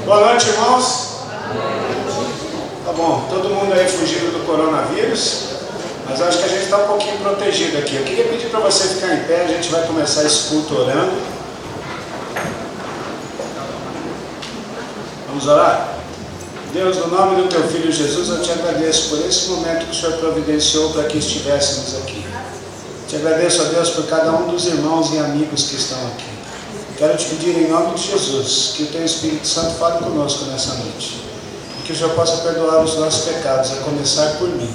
Boa noite, irmãos. Tá bom, todo mundo aí fugindo do coronavírus, mas acho que a gente está um pouquinho protegido aqui. Eu queria pedir para você ficar em pé, a gente vai começar esse culto orando. Vamos orar? Deus, no nome do Teu Filho Jesus, eu Te agradeço por esse momento que o Senhor providenciou para que estivéssemos aqui. Te agradeço, ó Deus, por cada um dos irmãos e amigos que estão aqui. Quero Te pedir em nome de Jesus que o Teu Espírito Santo fale conosco nessa noite. E que o Senhor possa perdoar os nossos pecados, a começar por mim.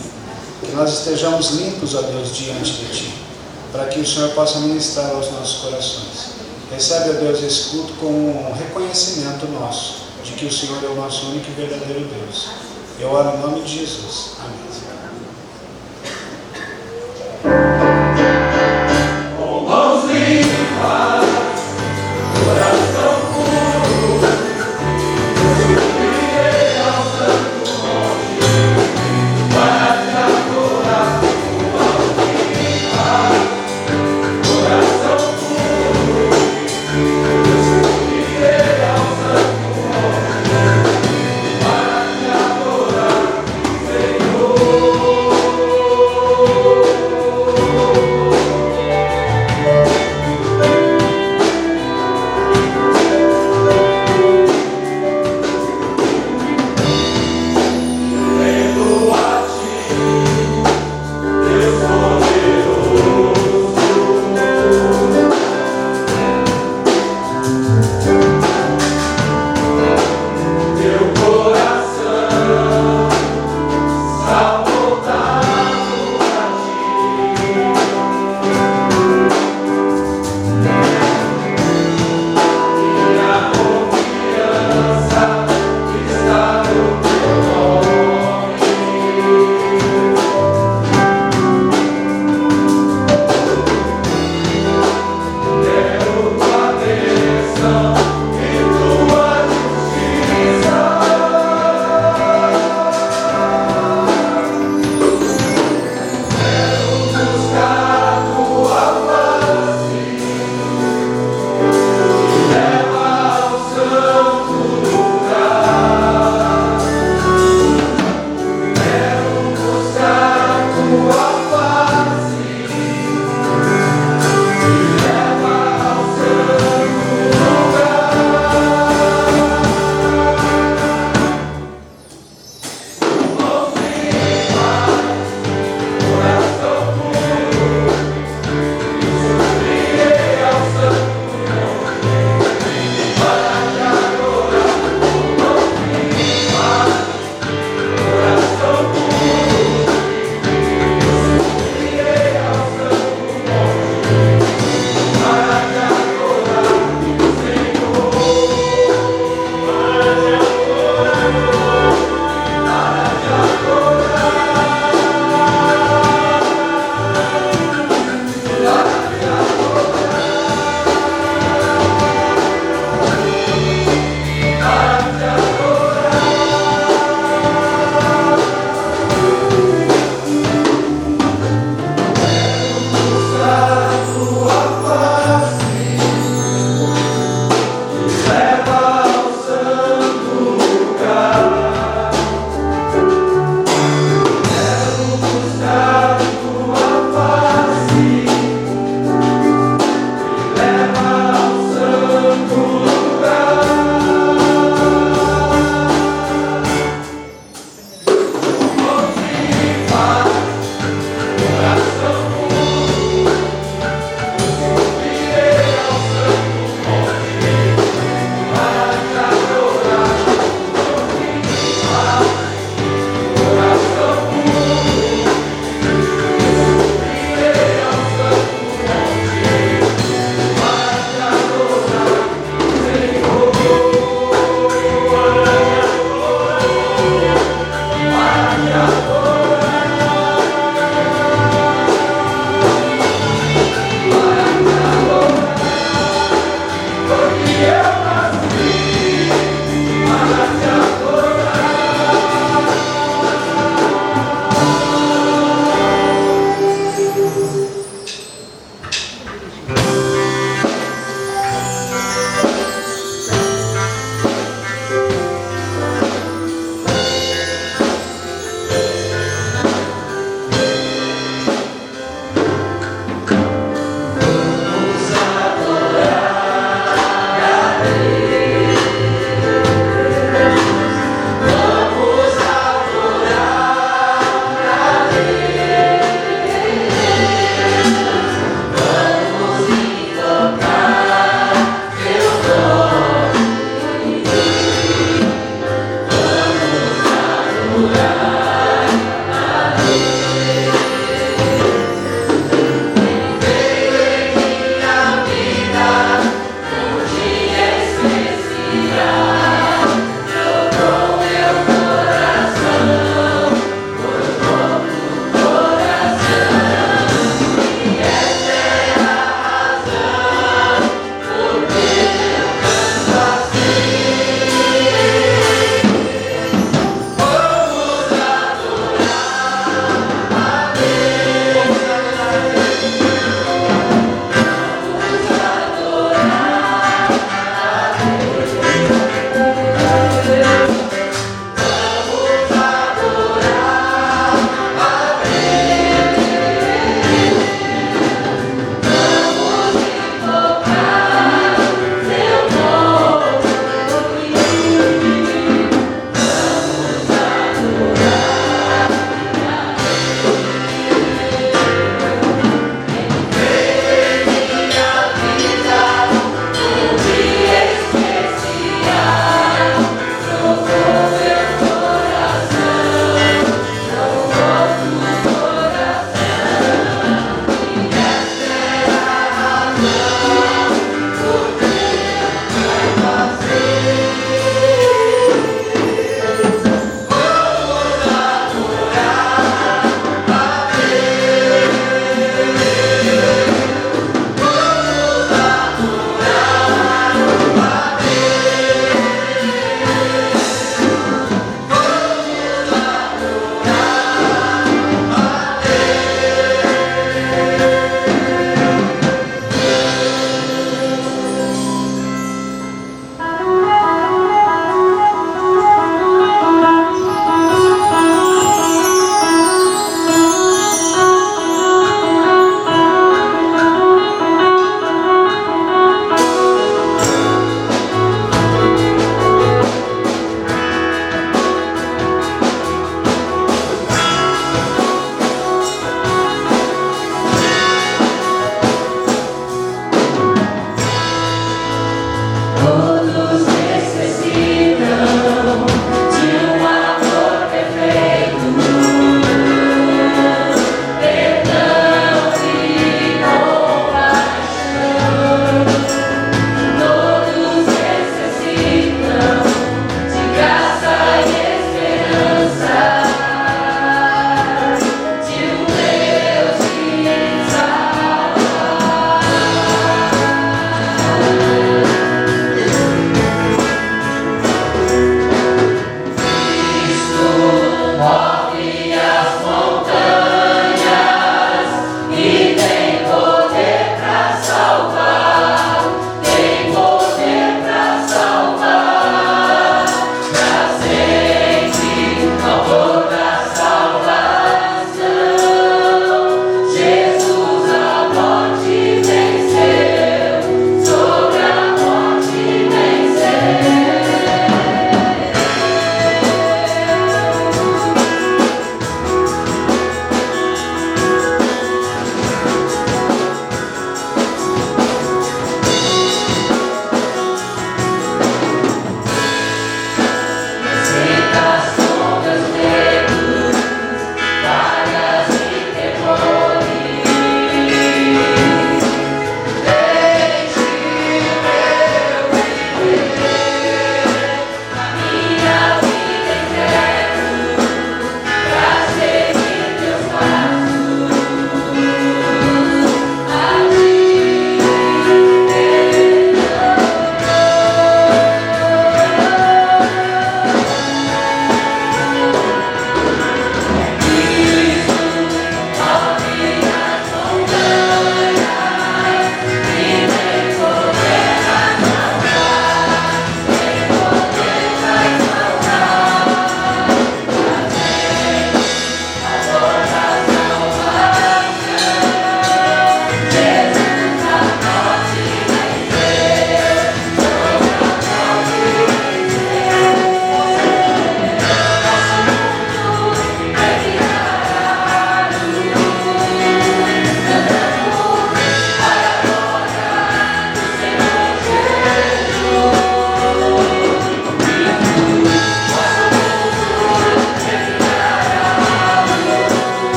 Que nós estejamos limpos, ó Deus, diante de Ti, para que o Senhor possa ministrar aos nossos corações. Recebe, ó Deus, esse culto como um reconhecimento nosso de que o Senhor é o nosso único e verdadeiro Deus. Eu oro em nome de Jesus. Amém. Oh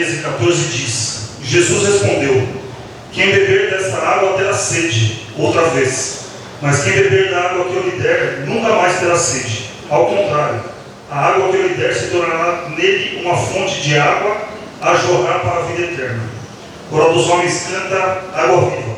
13:14 diz: Jesus respondeu: quem beber desta água terá sede outra vez, mas quem beber da água que eu lhe der nunca mais terá sede. Ao contrário, a água que eu lhe der se tornará nele uma fonte de água a jorrar para a vida eterna. Coral dos Homens canta Água Viva.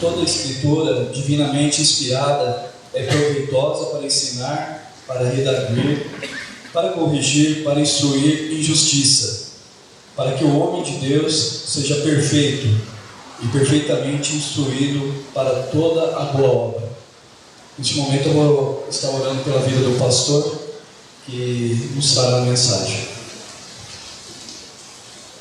Toda escritura divinamente inspirada é proveitosa para ensinar, para redarguir, para corrigir, para instruir em justiça, para que o homem de Deus seja perfeito e perfeitamente instruído para toda a boa obra. Neste momento eu vou estar orando pela vida do pastor que nos fará a mensagem.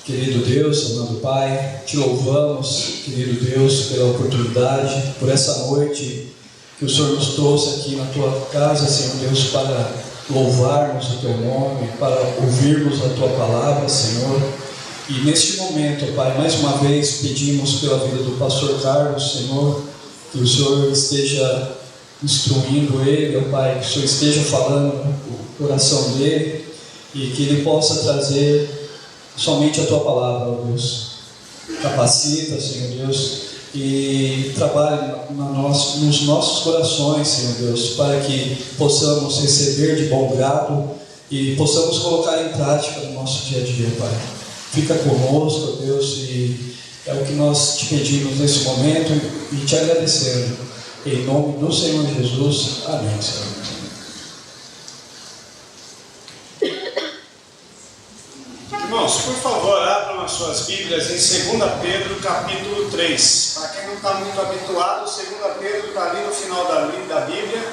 Querido Deus, amado Pai, te louvamos, querido Deus, pela oportunidade, por essa noite que o Senhor nos trouxe aqui na tua casa, Senhor Deus, para louvarmos o Teu nome, para ouvirmos a Tua palavra, Senhor. E neste momento, Pai, mais uma vez pedimos pela vida do pastor Carlos, Senhor, que o Senhor esteja instruindo ele, ó Pai, que o Senhor esteja falando no coração dele e que ele possa trazer somente a Tua palavra, ó Deus. Capacita, Senhor Deus, e trabalhe nos nossos corações, Senhor Deus, para que possamos receber de bom grado e possamos colocar em prática no nosso dia a dia, Pai. Fica conosco, Deus, e é o que nós te pedimos nesse momento e te agradecendo. Em nome do Senhor Jesus. Amém, Senhor. Irmãos, por favor, abram as suas Bíblias em 2 Pedro, capítulo 3. Para quem não está muito habituado, 2 Pedro está ali no final da Bíblia,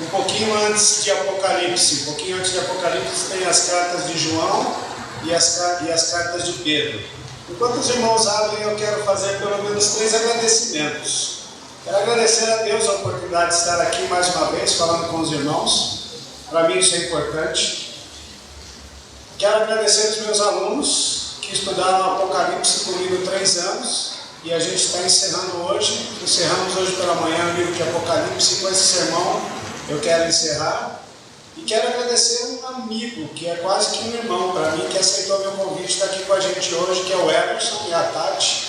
um pouquinho antes de Apocalipse. Um pouquinho antes de Apocalipse tem as cartas de João e as cartas de Pedro. Enquanto os irmãos abrem, eu quero fazer pelo menos 3 agradecimentos. Quero agradecer a Deus a oportunidade de estar aqui mais uma vez falando com os irmãos. Para mim isso é importante. Quero agradecer os meus alunos que estudaram Apocalipse comigo 3 anos e a gente está encerramos hoje pela manhã o livro de Apocalipse. Com esse sermão eu quero encerrar e quero agradecer um amigo que é quase que um irmão para mim, que aceitou meu convite, está aqui com a gente hoje, que é o Emerson e a Tati.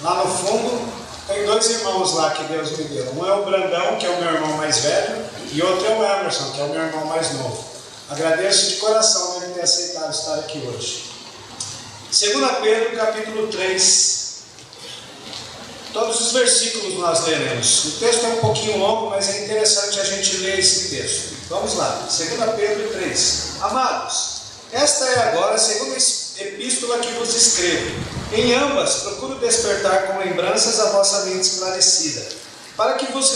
Lá no fundo tem 2 irmãos lá que Deus me deu. Um é o Brandão, que é o meu irmão mais velho, e outro é o Emerson, que é o meu irmão mais novo. Agradeço de coração ele ter aceitado estar aqui hoje. 2 Pedro, capítulo 3. Todos os versículos nós leremos. O texto é um pouquinho longo, mas é interessante a gente ler esse texto. Vamos lá, 2 Pedro 3. Amados, esta é agora a segunda epístola que vos escrevo. Em ambas, procuro despertar com lembranças a vossa mente esclarecida, para que vos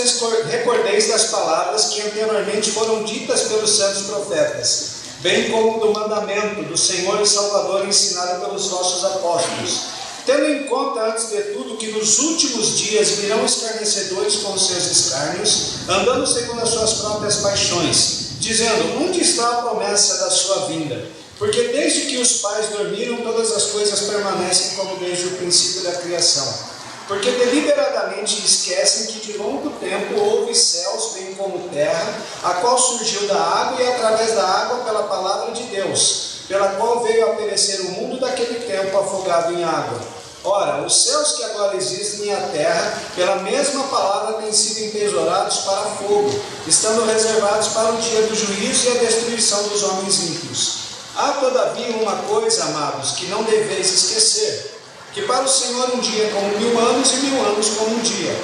recordeis das palavras que anteriormente foram ditas pelos santos profetas, bem como do mandamento do Senhor e Salvador ensinado pelos vossos apóstolos, tendo em conta, antes de tudo, que nos últimos dias virão escarnecedores com os seus escárnios, andando segundo as suas próprias paixões, dizendo: onde está a promessa da sua vinda? Porque desde que os pais dormiram, todas as coisas permanecem como desde o princípio da criação. Porque deliberadamente esquecem que de longo tempo houve céus, bem como terra, a qual surgiu da água e através da água pela palavra de Deus, pela qual veio a perecer o mundo daquele tempo afogado em água. Ora, os céus que agora existem e a terra, pela mesma palavra, têm sido entesourados para fogo, estando reservados para o dia do juízo e a destruição dos homens ímpios. Há, todavia, uma coisa, amados, que não deveis esquecer, que para o Senhor um dia é como 1000 anos e 1000 anos como um dia.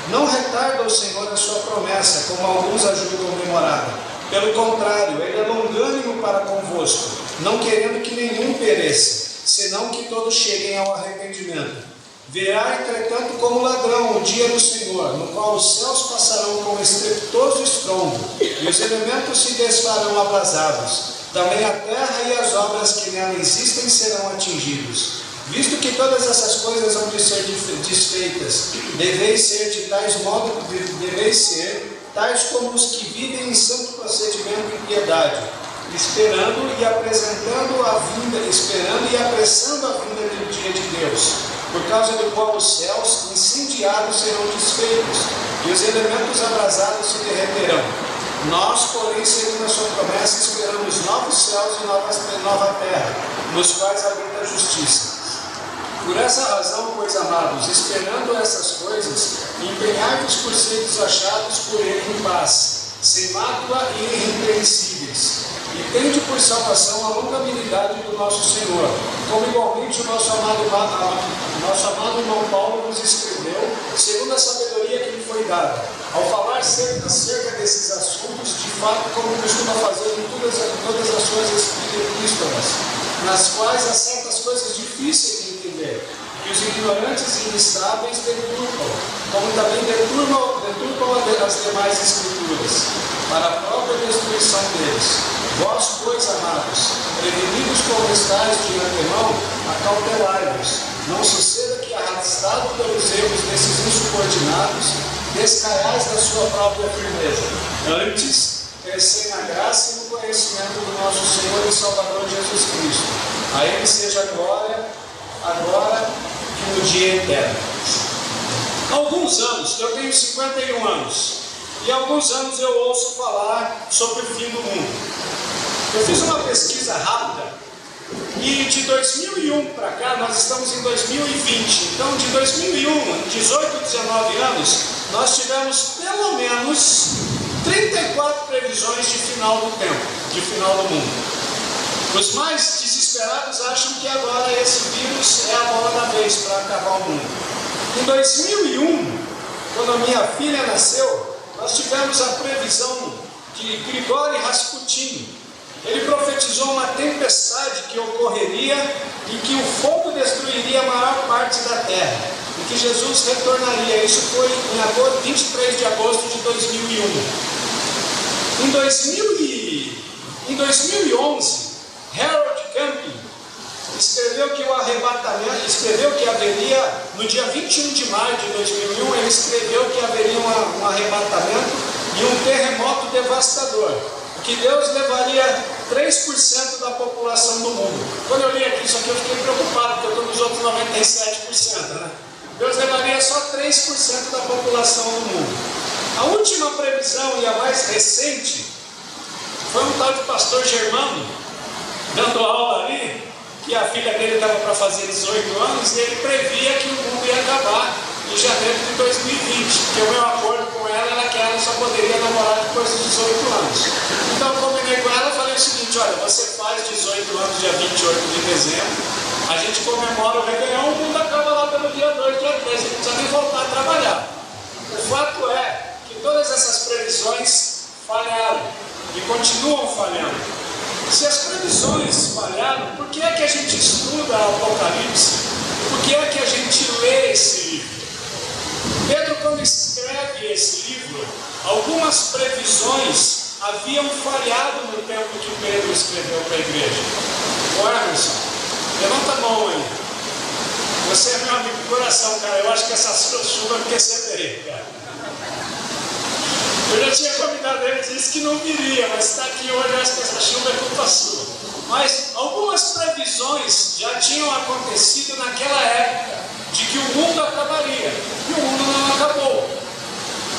Não retarda o Senhor a sua promessa, como alguns a julgam demorada. Pelo contrário, ele é longânimo para convosco, não querendo que nenhum pereça, senão que todos cheguem ao arrependimento. Virá, entretanto, como ladrão o dia do Senhor, no qual os céus passarão com estrepitoso estrondo, e os elementos se desfarão abrasados. Também a terra e as obras que nela existem serão atingidos. Visto que todas essas coisas hão de ser desfeitas, deveis ser tais como os que vivem em santo procedimento e piedade, esperando e apressando a vinda do dia de Deus, por causa do qual os céus incendiados serão desfeitos, e os elementos abrasados se derreterão. Nós, porém, segundo a sua promessa, esperamos novos céus e nova terra, nos quais habita a justiça. Por essa razão, pois, amados, esperando essas coisas, empenhai-vos por seres achados por ele em paz, sem mácula e irrepreensíveis. E tende por salvação a longanimidade do nosso Senhor, como igualmente o nosso amado irmão Paulo nos escreveu, segundo a sabedoria que lhe foi dada, ao falar acerca desses assuntos, de fato, como costuma fazer em todas as suas epístolas, nas quais há certas coisas difíceis de entender, que os ignorantes e instáveis deturpam, como também deturpam as demais escrituras, para a própria destruição deles. Vós, pois, amados, prevenidos como estáis de antemão, acautelai-vos. Não suceda que, arrastado pelos erros desses insubordinados, descaiais da sua própria firmeza. Antes, crescer na graça e no conhecimento do nosso Senhor e Salvador Jesus Cristo. A Ele seja a glória, agora e no dia eterno. Há alguns anos, eu tenho 51 anos, e há alguns anos eu ouço falar sobre o fim do mundo. Eu fiz uma pesquisa rápida, e de 2001 para cá, nós estamos em 2020, então de 2001, 18, 19 anos, nós tivemos pelo menos 34 previsões de final do tempo, de final do mundo. Os mais desesperados acham que agora esse vírus é a bola da vez para acabar o mundo. Em 2001, quando a minha filha nasceu, nós tivemos a previsão de Grigori Rasputin. Ele profetizou uma tempestade que ocorreria e que o fogo destruiria a maior parte da terra, e que Jesus retornaria. Isso foi em agosto, 23 de agosto de 2001. Em 2011, Harold Camping escreveu que o arrebatamento, escreveu que haveria, no dia 21 de maio de 2001, ele escreveu que haveria um arrebatamento e um terremoto devastador, que Deus levaria 3% da população do mundo. Quando eu li aqui isso aqui, eu fiquei preocupado, porque eu estou nos outros 97%, né? Deus levaria só 3% da população do mundo. A última previsão e a mais recente foi um tal de pastor Germano, dando aula ali, que a filha dele estava para fazer 18 anos, e ele previa que o mundo ia acabar em janeiro de 2020, porque o meu acordo com ela era que ela só poderia namorar depois dos 18 anos. Então eu combinei com ela e falei o seguinte: olha, você faz 18 anos dia 28 de dezembro, a gente comemora o Réveillon, o mundo acaba lá pelo dia 2, dia 3, a gente precisa nem voltar a trabalhar. O fato é que todas essas previsões falharam e continuam falhando. Se as previsões falharam, por que é que a gente estuda Apocalipse? Por que é que a gente lê esse livro? Pedro, quando escreve esse livro, algumas previsões haviam falhado no tempo que Pedro escreveu para a igreja. Ô Emerson, levanta a mão aí. Você é meu amigo do coração, cara. Eu acho que essa chuva é porque você veio, cara. Eu já tinha convidado ele, disse que não viria, mas está aqui hoje, acho que essa chuva é culpa sua. Mas algumas previsões já tinham acontecido naquela época, de que o mundo acabaria, e o mundo não acabou.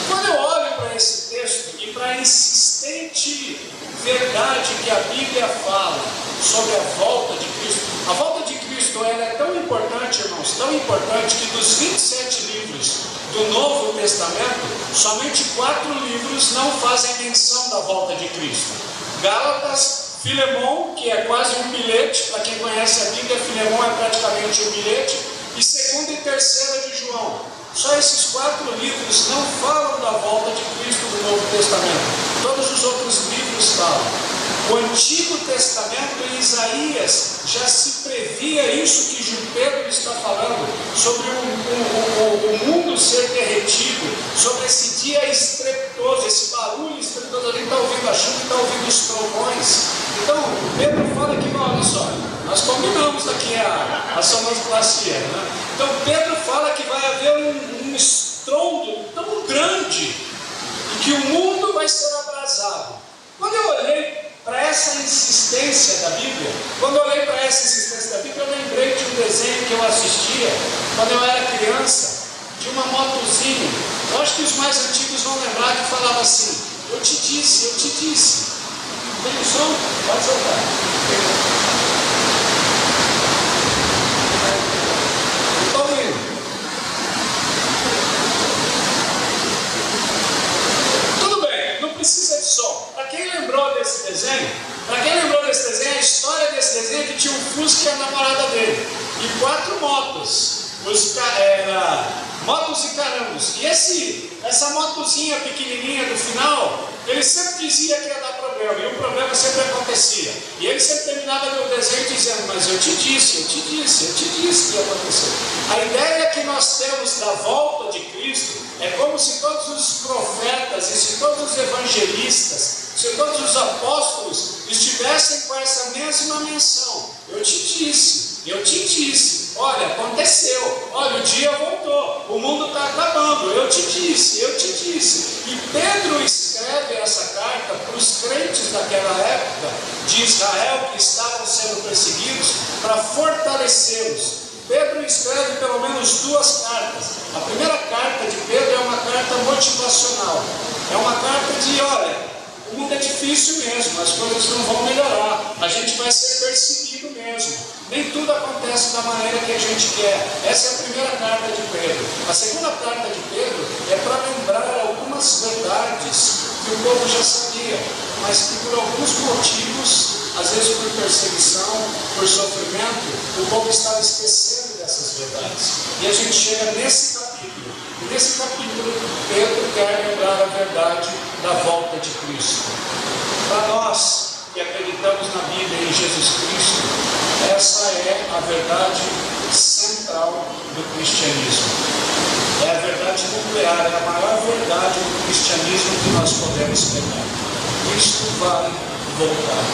Quando eu olho para esse texto e para a insistente verdade que a Bíblia fala sobre a volta de Cristo, a volta de Cristo ela é tão importante, irmãos, tão importante, que dos 27 livros do Novo Testamento, somente 4 livros não fazem menção da volta de Cristo. Gálatas, Filemão, que é quase um bilhete, para quem conhece a Bíblia, Filemão é praticamente um bilhete, e 2ª e 3ª de João. Só esses 4 livros não falam da volta de Cristo do Novo Testamento. Todos os outros livros falam. O Antigo Testamento, em Isaías, já se previa isso que Pedro está falando, sobre o mundo ser derretido, sobre esse dia estrepitoso, esse barulho estrepitoso. A gente está ouvindo a chuva e está ouvindo os trovões. Então, Pedro fala que, olha só, nós combinamos aqui a sonoplastia, né? Então, Pedro fala que vai haver um estrondo tão grande e que o mundo vai ser abrasado. Quando eu olhei para essa insistência da Bíblia, eu lembrei de um desenho que eu assistia quando eu era criança, de uma motozinha. Eu acho que os mais antigos vão lembrar, que falava assim: eu te disse, eu te disse. Tem o som? Pode soltar. Estou ouvindo. Tudo bem, não precisa de som. Para quem lembrou desse desenho, a história desse desenho é que tinha um Fusca e a namorada dele, e 4 motos, motos e carambos. E essa motozinha pequenininha do final, ele sempre dizia que ia dar problema, e o problema sempre acontecia. E ele sempre terminava meu desenho dizendo: mas eu te disse que ia acontecer. A ideia que nós temos da volta de Cristo é como se todos os profetas, e se todos os evangelistas, se todos os apóstolos estivessem com essa mesma menção: eu te disse, olha, aconteceu, olha, o dia voltou, o mundo está acabando, eu te disse. E Pedro escreve essa carta para os crentes daquela época de Israel que estavam sendo perseguidos, para fortalecê-los. Pedro escreve pelo menos 2 cartas. A primeira carta de Pedro é uma carta motivacional, é uma carta de, olha, o mundo é difícil mesmo, as coisas não vão melhorar, a gente vai ser perseguido mesmo, nem tudo acontece da maneira que a gente quer. Essa é a primeira carta de Pedro. A segunda carta de Pedro é para lembrar algumas verdades que o povo já sabia, mas que por alguns motivos, às vezes por perseguição, por sofrimento, o povo estava esquecendo dessas verdades. E a gente chega nesse capítulo. E nesse capítulo, Pedro quer lembrar a verdade da volta de Cristo. Para nós que acreditamos na Bíblia e em Jesus Cristo, essa é a verdade central do cristianismo. É a verdade nuclear, é a maior verdade do cristianismo que nós podemos pegar. Cristo vai voltar.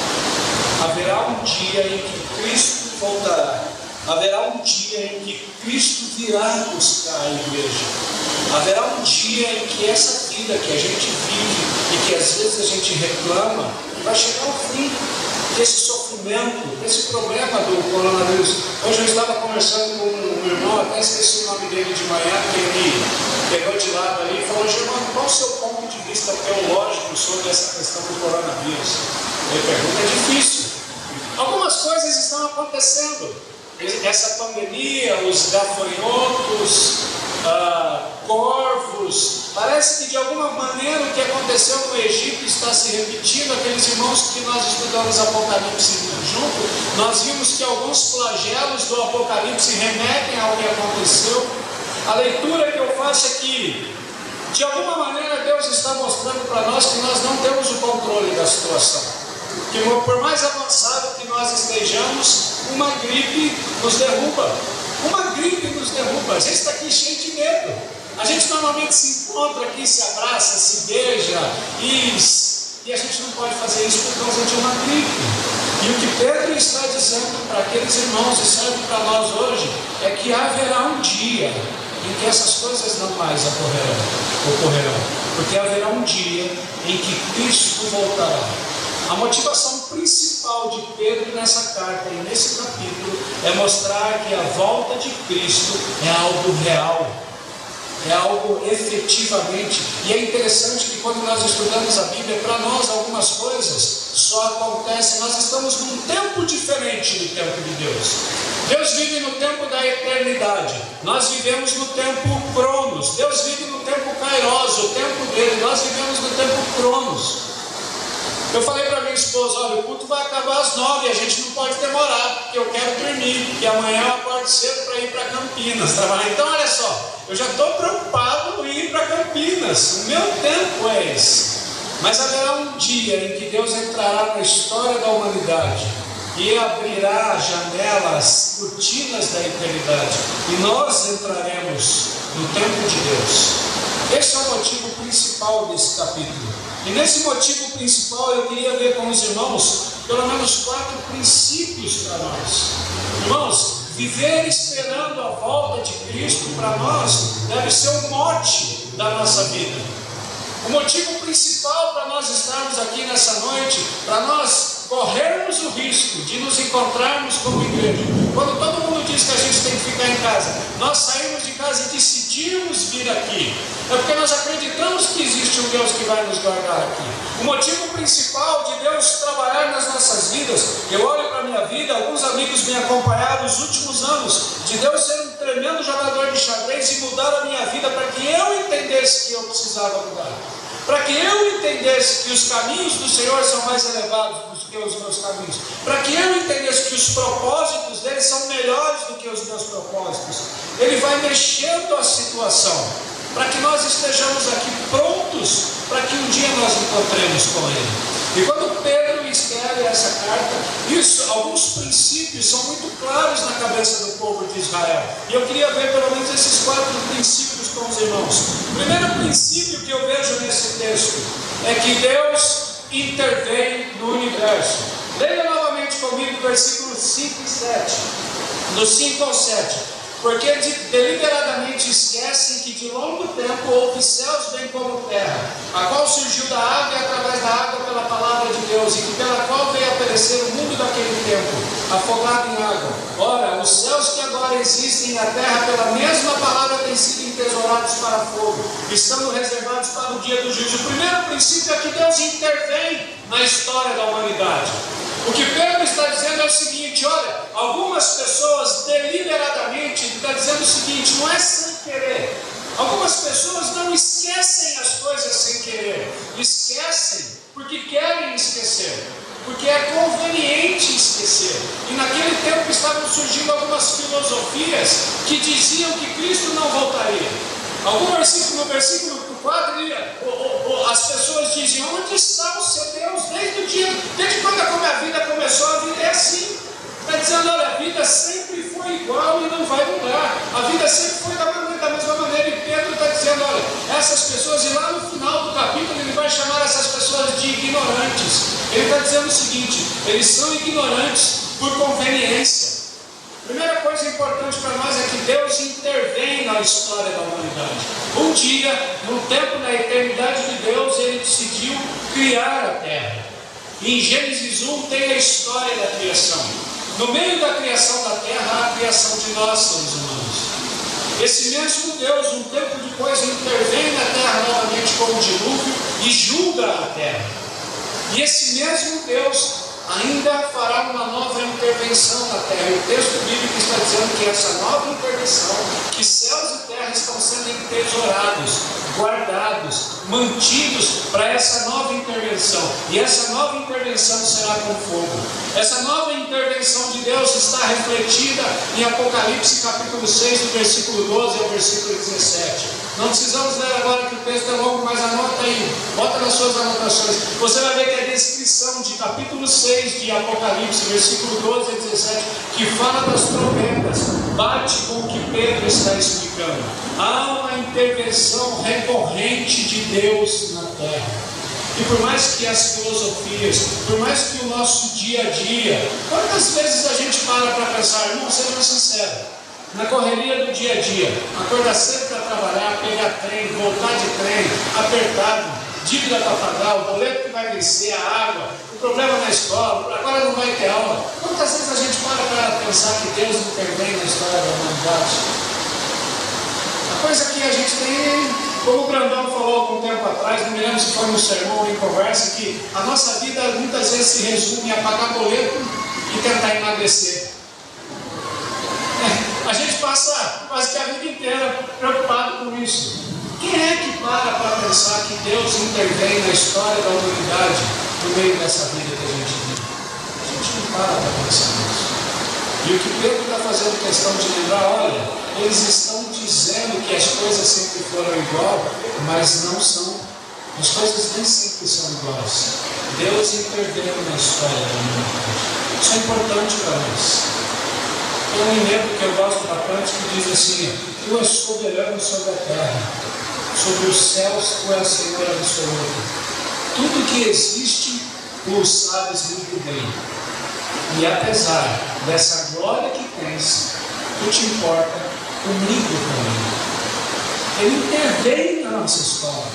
Haverá um dia em que Cristo voltará. Haverá um dia em que Cristo virá buscar a igreja. Haverá um dia em que essa vida que a gente vive e que às vezes a gente reclama, vai chegar ao fim. Desse sofrimento, desse problema do coronavírus. Hoje eu estava conversando com um irmão, até esqueci o nome dele de manhã, que ele pegou de lado ali e falou: irmão, qual o seu ponto de vista teológico sobre essa questão do coronavírus? Ele pergunta, é difícil. Algumas coisas estão acontecendo. Essa pandemia, os gafanhotos, corvos, parece que de alguma maneira o que aconteceu no Egito está se repetindo. Aqueles irmãos que nós estudamos Apocalipse junto, nós vimos que alguns flagelos do Apocalipse remetem ao que aconteceu. A leitura que eu faço é que, de alguma maneira, Deus está mostrando para nós que nós não temos o controle da situação. Que por mais avançado que nós estejamos, uma gripe nos derruba. Uma gripe nos derruba. A gente está aqui cheio de medo. A gente normalmente se encontra aqui, se abraça, se beija, e a gente não pode fazer isso por causa de uma gripe. E o que Pedro está dizendo para aqueles irmãos, e serve para nós hoje, é que haverá um dia em que essas coisas não mais ocorrerão. Porque haverá um dia em que Cristo voltará. A motivação principal de Pedro nessa carta e nesse capítulo é mostrar que a volta de Cristo é algo real, é algo efetivamente. E é interessante que quando nós estudamos a Bíblia, para nós algumas coisas só acontecem, nós estamos num tempo diferente do tempo de Deus. Deus vive no tempo da eternidade, nós vivemos no tempo Cronos. Deus vive no tempo Kairos, o tempo dele, nós vivemos no tempo Cronos. Eu falei para minha esposa: olha, o culto vai acabar às 9, a gente não pode demorar, porque eu quero dormir, porque amanhã eu acordo cedo para ir para Campinas trabalhar. Então olha só, eu já estou preocupado em ir para Campinas, o meu tempo é esse. Mas haverá um dia em que Deus entrará na história da humanidade e abrirá janelas, cortinas da eternidade, e nós entraremos no tempo de Deus. Esse é o motivo principal desse capítulo. E nesse motivo principal eu queria ver com os irmãos pelo menos 4 princípios para nós. Irmãos, viver esperando a volta de Cristo para nós deve ser o mote da nossa vida. O motivo principal para nós estarmos aqui nessa noite, para nós corrermos o risco de nos encontrarmos como igreja. Quando todo mundo diz que a gente tem que ficar em casa, nós saímos de casa e decidimos vir aqui. É porque nós acreditamos que existe um Deus que vai nos guardar aqui. O motivo principal de Deus trabalhar nas nossas vidas, eu olho para a minha vida, alguns amigos me acompanharam nos últimos anos, de Deus ser um tremendo jogador de xadrez e mudar a minha vida para que eu entendesse que eu precisava mudar. Para que eu entendesse que os caminhos do Senhor são mais elevados do que os meus caminhos. Para que eu entendesse que os propósitos dele são melhores do que os meus propósitos. Ele vai mexendo a situação, para que nós estejamos aqui prontos, para que um dia nós encontremos com ele. E quando Pedro escreve essa carta, alguns princípios são muito claros na cabeça do povo de Israel. E eu queria ver pelo menos esses 4 princípios com os irmãos. O primeiro princípio que eu vejo nesse texto é que Deus intervém no universo. Leia novamente comigo versículos 5 e 7. do 5 ao 7. Porque deliberadamente esquecem que de longo tempo houve céus bem como terra, a qual surgiu da água e através da água pela palavra de Deus, e que pela qual veio a perecer o mundo daquele tempo, afogado em água. Ora, os céus que agora existem e a terra pela mesma palavra têm sido entesourados para fogo, estando reservados para o dia do juízo. O primeiro princípio é que Deus intervém na história da humanidade. O que Pedro está dizendo é o seguinte: olha, algumas pessoas deliberadamente, ele está dizendo o seguinte, não é sem querer. Algumas pessoas não esquecem as coisas sem querer, esquecem porque querem esquecer, porque é conveniente esquecer. E naquele tempo estavam surgindo algumas filosofias que diziam que Cristo não voltaria. No versículo 4, as pessoas dizem: onde está o seu Deus? Desde quando a vida começou, a vida é assim. Está dizendo: olha, a vida sempre foi igual e não vai mudar. A vida sempre foi da mesma maneira. E Pedro está dizendo: olha, essas pessoas, e lá no final do capítulo ele vai chamar essas pessoas de ignorantes. Ele está dizendo o seguinte: eles são ignorantes por conveniência. Primeira coisa importante para nós é que Deus intervém na história da humanidade. Um dia, no tempo da eternidade de Deus, Ele decidiu criar a terra. E em Gênesis 1 tem a história da criação. No meio da criação da terra, há a criação de nós, seres humanos. Esse mesmo Deus, um tempo depois, intervém na terra novamente com o dilúvio e julga a terra. E esse mesmo Deus ainda fará uma nova intervenção na terra. E o texto bíblico está dizendo que essa nova intervenção, que céus e terra estão sendo entesourados, guardados, mantidos para essa nova intervenção. E essa nova intervenção será com fogo. Essa nova intervenção de Deus está refletida em Apocalipse capítulo 6, do versículo 12 ao versículo 17. Não precisamos ler agora que o texto é longo, mas anota aí, bota nas suas anotações. Você vai ver que a descrição de capítulo 6 de Apocalipse, versículo 12 a 17, que fala das trombetas, bate com o que Pedro está explicando. Há uma intervenção recorrente de Deus na terra. E por mais que as filosofias, por mais que o nosso dia a dia, quantas vezes a gente para pensar, irmão, seja sincero, na correria do dia a dia, acordar cedo para trabalhar, pegar trem, voltar de trem, apertado, dívida para pagar, o boleto que vai vencer, a água, o problema na escola, agora não vai ter aula. Quantas vezes a gente para pensar que Deus intervém na história da humanidade? A coisa que a gente tem, como o Brandão falou algum tempo atrás, não me lembro se foi no sermão ou em conversa, que a nossa vida muitas vezes se resume a pagar boleto e tentar emagrecer. A gente passa quase que a vida inteira preocupado com isso. Quem é que para pensar que Deus intervém na história da humanidade no meio dessa vida que a gente vive? A gente não para pensar nisso. E o que Pedro está fazendo questão de lembrar, olha, eles estão dizendo que as coisas sempre foram igual, mas não são. As coisas nem sempre são iguais. Deus interveio na história da humanidade. Isso é importante para nós. Tem um enredo que eu gosto bastante que diz assim: tu és soberano sobre a terra, sobre os céus tu és Senhor absoluto. Tudo que existe tu sabes muito bem. E apesar dessa glória que tens, tu te importa comigo também. Ele intervém na nossa história,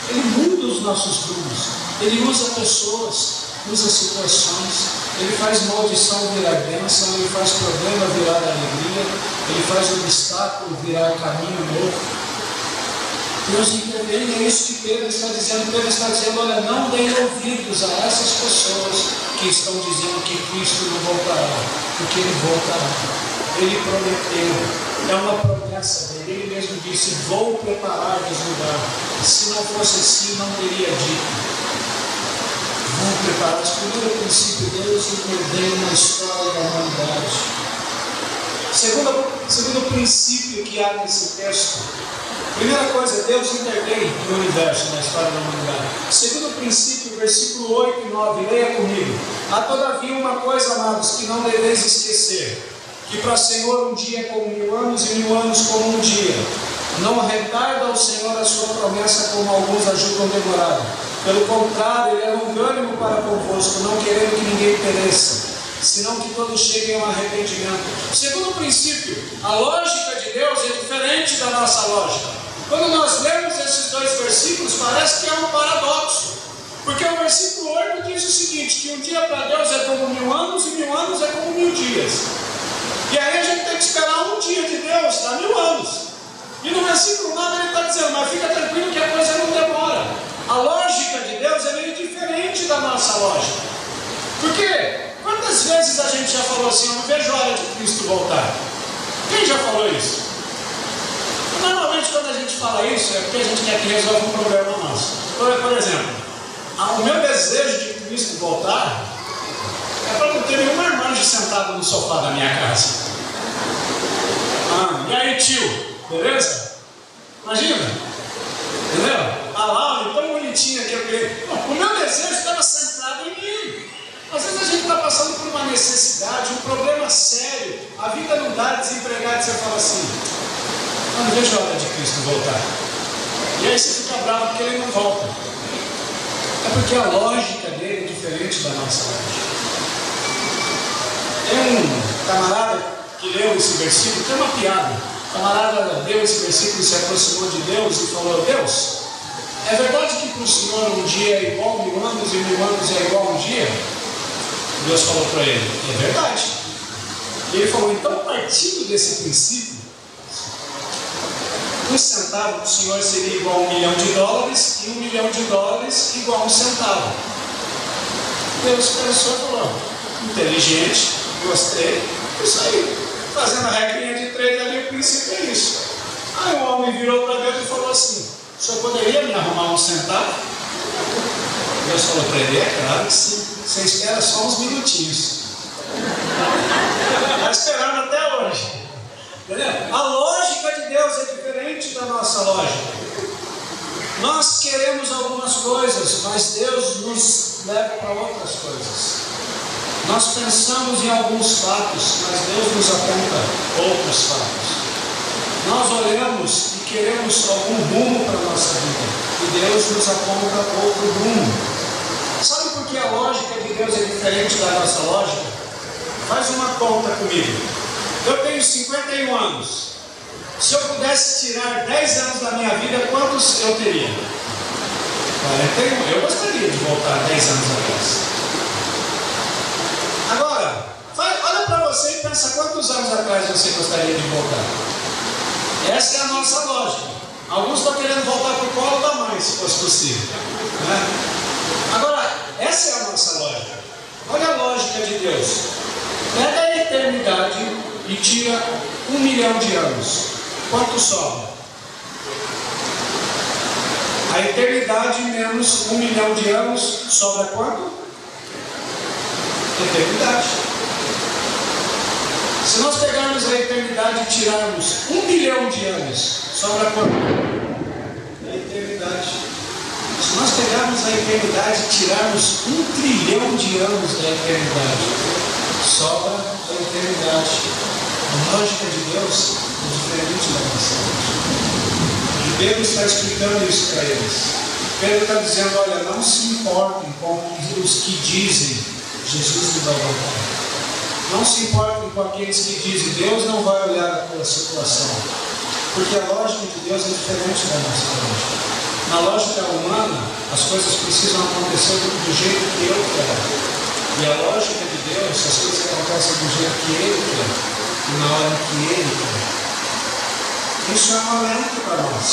Ele muda os nossos rumos, Ele usa pessoas, usa situações, Ele faz maldição virar bênção, Ele faz problema virar alegria, Ele faz obstáculo virar caminho novo. Deus intervém, é isso que Pedro está dizendo. Pedro está dizendo: olha, não deem ouvidos a essas pessoas que estão dizendo que Cristo não voltará, porque Ele voltará. Ele prometeu, é uma promessa dele. Ele mesmo disse: vou preparar-vos lugar. Se não fosse assim, não teria dito. Vamos preparar. O primeiro princípio, Deus intervém na história da humanidade. Segundo princípio que há nesse texto, primeira coisa, Deus intervém no universo, na história da humanidade. Segundo princípio, versículo 8 e 9, leia comigo. Há todavia uma coisa, amados, que não deveis esquecer, que para o Senhor um dia é como 1000 anos e 1000 anos como um dia. Não retarda ao Senhor a sua promessa, como alguns a julgam demorada. Pelo contrário, Ele é longânimo para convosco, não querendo que ninguém pereça, senão que todos cheguem ao arrependimento. Segundo princípio, a lógica de Deus é diferente da nossa lógica. Quando nós lemos esses dois versículos, parece que é um paradoxo. Porque o versículo 8 diz o seguinte, que um dia para Deus é como 1000 anos e 1000 anos é como 1000 dias. E aí a gente tem que esperar um dia de Deus, dá 1000 anos. E no versículo 9 ele está dizendo, mas fica tranquilo que a coisa não demora. A lógica de Deus é meio diferente da nossa lógica. Por quê? Quantas vezes a gente já falou assim, eu não vejo a hora de Cristo voltar? Quem já falou isso? Normalmente quando a gente fala isso é porque a gente quer que resolva um problema nosso. Por exemplo, o meu desejo de Cristo voltar é para não ter nenhum marmanjo sentado no sofá da minha casa. E aí tio, beleza? Imagina, entendeu? A Laura tão bonitinha que eu queria. O meu desejo estava centrado em mim. Às vezes a gente está passando por uma necessidade, um problema sério, a vida não dá, desempregado, e você fala assim, eu não vejo a hora de Cristo voltar. E aí você fica bravo porque ele não volta. É porque a lógica dele é diferente da nossa lógica. Tem um camarada que leu esse versículo, tem uma piada. O camarada leu esse versículo e se aproximou de Deus e falou, Deus, é verdade que para o Senhor um dia é igual 1000 anos e 1000 anos é igual um dia? Deus falou para ele, é verdade. E ele falou, então partindo desse princípio, um centavo do Senhor seria igual a $1 milhão e $1 milhão igual a um centavo. Deus pensou e falou, inteligente, gostei, isso aí, fazendo a regrinha de 3 ali, o princípio é isso. Aí o homem virou para Deus e falou assim, o senhor poderia me arrumar um centavo? Deus falou para ele, é claro que sim, você espera só uns minutinhos. Está esperando até hoje. Entendeu? A lógica de Deus é diferente da nossa lógica. Nós queremos algumas coisas, mas Deus nos leva para outras coisas. Nós pensamos em alguns fatos, mas Deus nos aponta outros fatos. Nós olhamos e queremos algum rumo para a nossa vida, e Deus nos aponta outro rumo. Sabe por que a lógica de Deus é diferente da nossa lógica? Faz uma conta comigo. Eu tenho 51 anos. Se eu pudesse tirar 10 anos da minha vida, quantos eu teria? 41. Eu gostaria de voltar 10 anos atrás. Agora, olha para você e pensa quantos anos atrás você gostaria de voltar. Essa é a nossa lógica. Alguns estão querendo voltar para o colo da mãe, se fosse possível. Né? Agora, essa é a nossa lógica. Olha a lógica de Deus. Pega a eternidade e tira 1 milhão de anos. Quanto sobra? A eternidade menos 1 milhão de anos sobra quanto? Eternidade. Se nós pegarmos a eternidade e tirarmos 1 bilhão de anos, sobra quanto? A eternidade. Se nós pegarmos a eternidade e tirarmos 1 trilhão de anos da eternidade, sobra a eternidade. A lógica de Deus é diferente da nossa lógica. E Pedro está explicando isso para eles. Pedro está dizendo, olha, não se importem com os que dizem, Jesus não vai voltar. Não se importem com aqueles que dizem, Deus não vai olhar a tua situação. Porque a lógica de Deus é diferente da nossa lógica. Na lógica humana, as coisas precisam acontecer do jeito que eu quero. E a lógica de Deus, as coisas acontecem do jeito que Ele quer. E na hora que Ele quer. Isso é um alento para nós.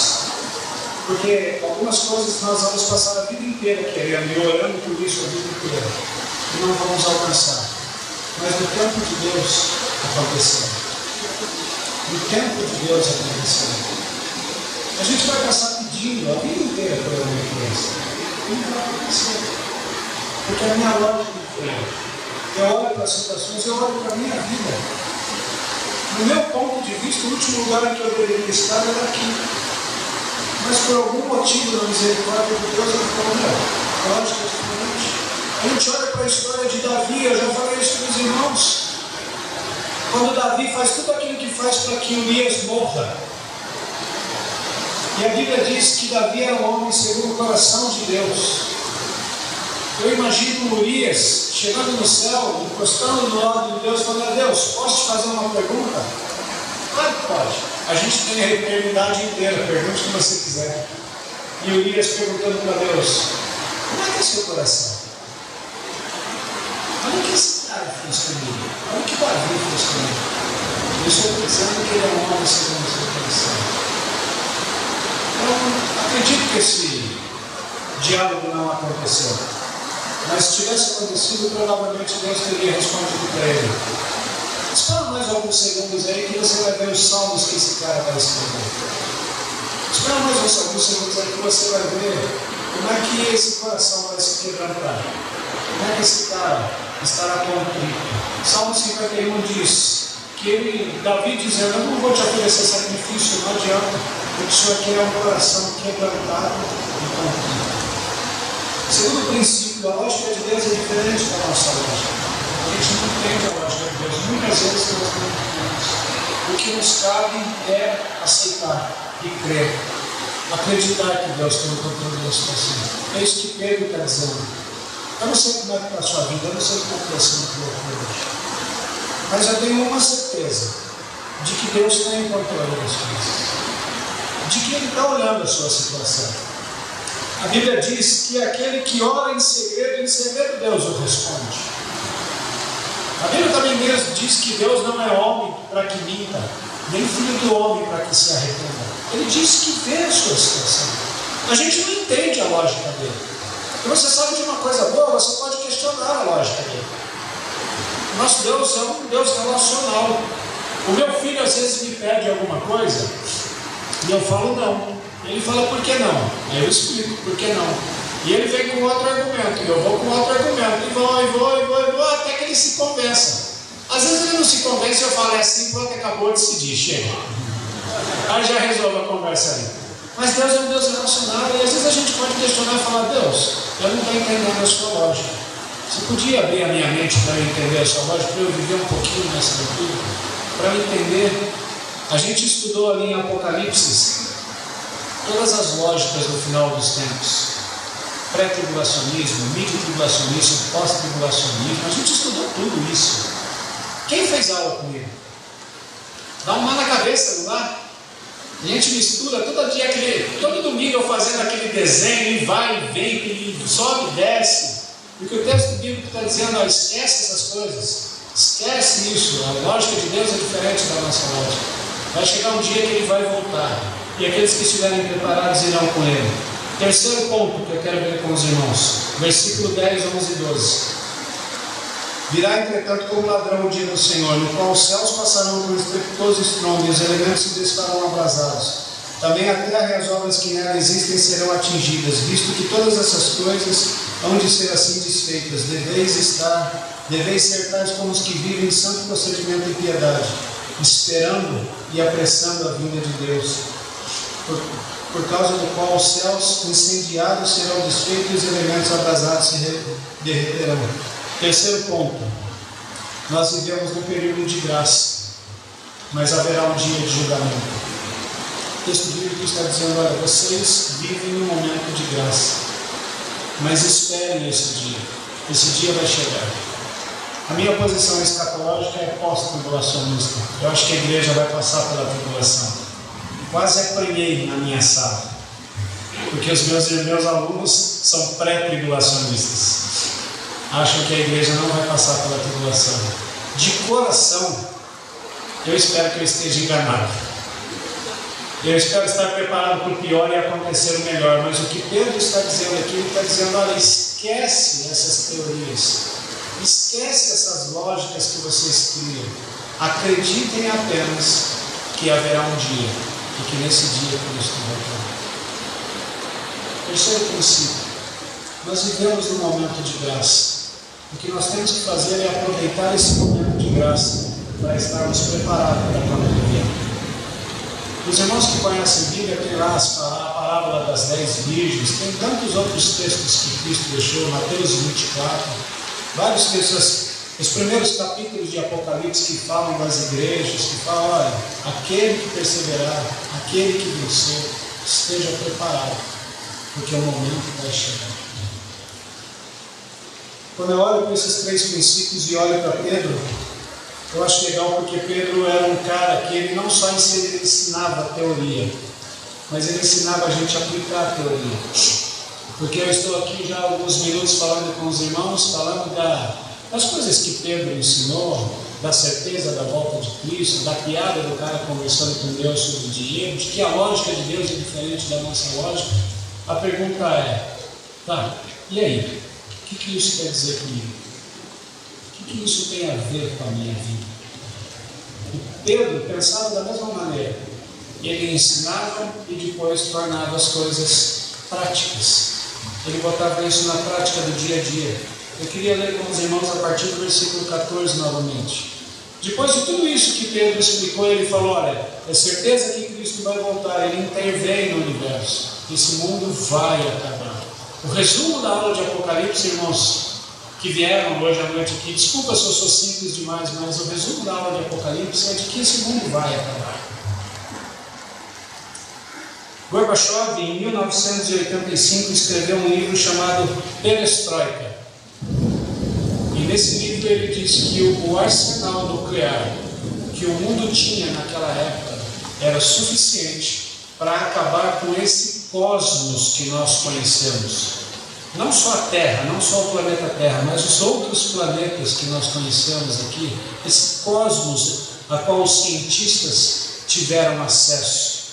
Porque algumas coisas nós vamos passar a vida inteira querendo e orando por isso a vida inteira. E não vamos alcançar. Mas no tempo de Deus acontecerá. No tempo de Deus acontecerá. A gente vai passar pedindo a vida inteira por uma criança. E não vai acontecer. Porque a minha lógica é diferente. Eu olho para as situações, eu olho para a minha vida. No meu ponto de vista, o último lugar em que eu deveria estar era aqui. Mas por algum motivo da misericórdia de Deus, ele falou, não, a lógica é diferente. A gente olha para a história de Davi, eu já falei isso para os irmãos. Quando Davi faz tudo aquilo que faz para que Urias morra. E a Bíblia diz que Davi era um homem segundo o coração de Deus. Eu imagino Urias chegando no céu, encostando no lado de Deus, falando: Deus, posso te fazer uma pergunta? Claro que pode. A gente tem a eternidade inteira, pergunte o que você quiser. E Urias perguntando para Deus: como é que é seu coração? Olha o que esse cara fez comigo. Olha o que Davi fez comigo. Eu estou pensando que ele é um homem segundo o seu coração. Então, acredito que esse diálogo não aconteceu. Mas se tivesse acontecido, provavelmente Deus teria respondido para ele. Espera mais alguns segundos aí que você vai ver os salmos que esse cara vai escrever. Espera mais alguns segundos aí que você vai ver como é que esse coração vai se quebrantar. Como é que esse cara estará contrito. Salmo 51 diz que Davi dizendo: eu não vou te oferecer sacrifício, não adianta, porque o Senhor quer um coração quebrantado e contrito. Segundo princípio, a lógica de Deus é diferente da nossa lógica. A gente não entende a lógica de Deus. Muitas vezes nós não entendemos. O que nos cabe é aceitar e crer. Acreditar que Deus tem o controle da situação. É isso que Pedro está dizendo. Eu não sei como é que está a sua vida, eu não sei como está sendo por hoje. Mas eu tenho uma certeza de que Deus tem o controle das coisas. De que Ele está olhando a sua situação. A Bíblia diz que aquele que ora em segredo Deus o responde. A Bíblia também diz que Deus não é homem para que minta, nem filho do homem para que se arrependa. Ele diz que vê a sua situação. A gente não entende a lógica dele. E você sabe de uma coisa boa, você pode questionar a lógica dele. Nosso Deus é um Deus relacional. O meu filho às vezes me pede alguma coisa e eu falo não. Ele fala: por que não? Aí eu explico por que não. E ele vem com outro argumento, e eu vou com outro argumento, e vou, até que ele se convença. Às vezes ele não se convence, eu falo: é assim, pronto, acabou de decidir, chega. Aí já resolve a conversa ali. Mas Deus é um Deus relacional, e às vezes a gente pode questionar e falar: Deus, eu não estou entendendo a sua lógica. Você podia abrir a minha mente para eu entender a sua lógica, para eu viver um pouquinho nessa leitura, para eu entender. A gente estudou ali em Apocalipse todas as lógicas do final dos tempos. Pré-tribulacionismo, mid-tribulacionismo, pós-tribulacionismo. A gente estudou tudo isso. Quem fez aula comigo? Dá um mal na cabeça, não dá? A gente mistura todo domingo eu fazendo aquele desenho, e vai e vem, e sobe e desce. Porque o texto bíblico está dizendo: esquece essas coisas. Esquece isso. A lógica de Deus é diferente da nossa lógica. Vai chegar um dia que Ele vai voltar. E aqueles que estiverem preparados irão com Ele. Terceiro ponto que eu quero ver com os irmãos. Versículo 10, 11 e 12. Virá, entretanto, como ladrão o dia do Senhor, no qual os céus passarão com estrepitoso estrondo, e os elementos se desfarão abrasados. Também a terra e as obras que nela existem serão atingidas, visto que todas essas coisas hão de ser assim desfeitas. Deveis ser tais como os que vivem em santo procedimento e piedade, esperando e apressando a vinda de Deus, por causa do qual os céus incendiados serão desfeitos e os elementos abrasados se derreterão. Terceiro ponto: nós vivemos num período de graça, mas haverá um dia de julgamento. O texto bíblico está dizendo: olha, vocês vivem num momento de graça, mas esperem esse dia vai chegar. A minha posição escatológica é pós-tribulacionista. Eu acho que a igreja vai passar pela tribulação. Quase apanhei na minha sala, porque os meus alunos são pré-tribulacionistas. Acham que a igreja não vai passar pela tribulação. De coração, eu espero que eu esteja enganado. Eu espero estar preparado para o pior e acontecer o melhor. Mas o que Pedro está dizendo aqui, ele está dizendo: olha, esquece essas teorias, esquece essas lógicas que vocês criam. Acreditem apenas que haverá um dia, e que nesse dia Cristo vai vir. Terceiro princípio: nós vivemos num momento de graça. O que nós temos que fazer é aproveitar esse momento de graça para estarmos preparados para quando Ele vier. Os irmãos que conhecem a Bíblia, tem lá a parábola das 10 virgens, tem tantos outros textos que Cristo deixou, Mateus 24, vários textos, os primeiros capítulos de Apocalipse que falam das igrejas, que falam: olha, aquele que perseverar, aquele que venceu, esteja preparado, porque o momento vai chegar. Quando eu olho para esses 3 princípios e olho para Pedro, eu acho legal porque Pedro era um cara que ele não só ensinava a teoria, mas ele ensinava a gente a aplicar a teoria. Porque eu estou aqui já há alguns minutos falando com os irmãos, falando das coisas que Pedro ensinou, da certeza da volta de Cristo, da piada do cara conversando com Deus sobre dinheiro, de que a lógica de Deus é diferente da nossa lógica. A pergunta é, tá, e aí? O que isso quer dizer comigo? O que isso tem a ver com a minha vida? E Pedro pensava da mesma maneira. Ele ensinava e depois tornava as coisas práticas. Ele botava isso na prática do dia a dia. Eu queria ler com os irmãos a partir do versículo 14 novamente. Depois de tudo isso que Pedro explicou, ele falou, olha, é certeza que Cristo vai voltar, ele intervém no universo. Esse mundo vai acabar. O resumo da aula de Apocalipse, irmãos, que vieram hoje à noite aqui, desculpa se eu sou simples demais, mas o resumo da aula de Apocalipse é de que esse mundo vai acabar. Gorbachev, em 1985, escreveu um livro chamado Perestroika. E nesse livro ele diz que o arsenal nuclear que o mundo tinha naquela época era suficiente para acabar com esse cosmos que nós conhecemos. Não só a Terra, não só o planeta Terra, mas os outros planetas que nós conhecemos aqui, esse cosmos a qual os cientistas tiveram acesso.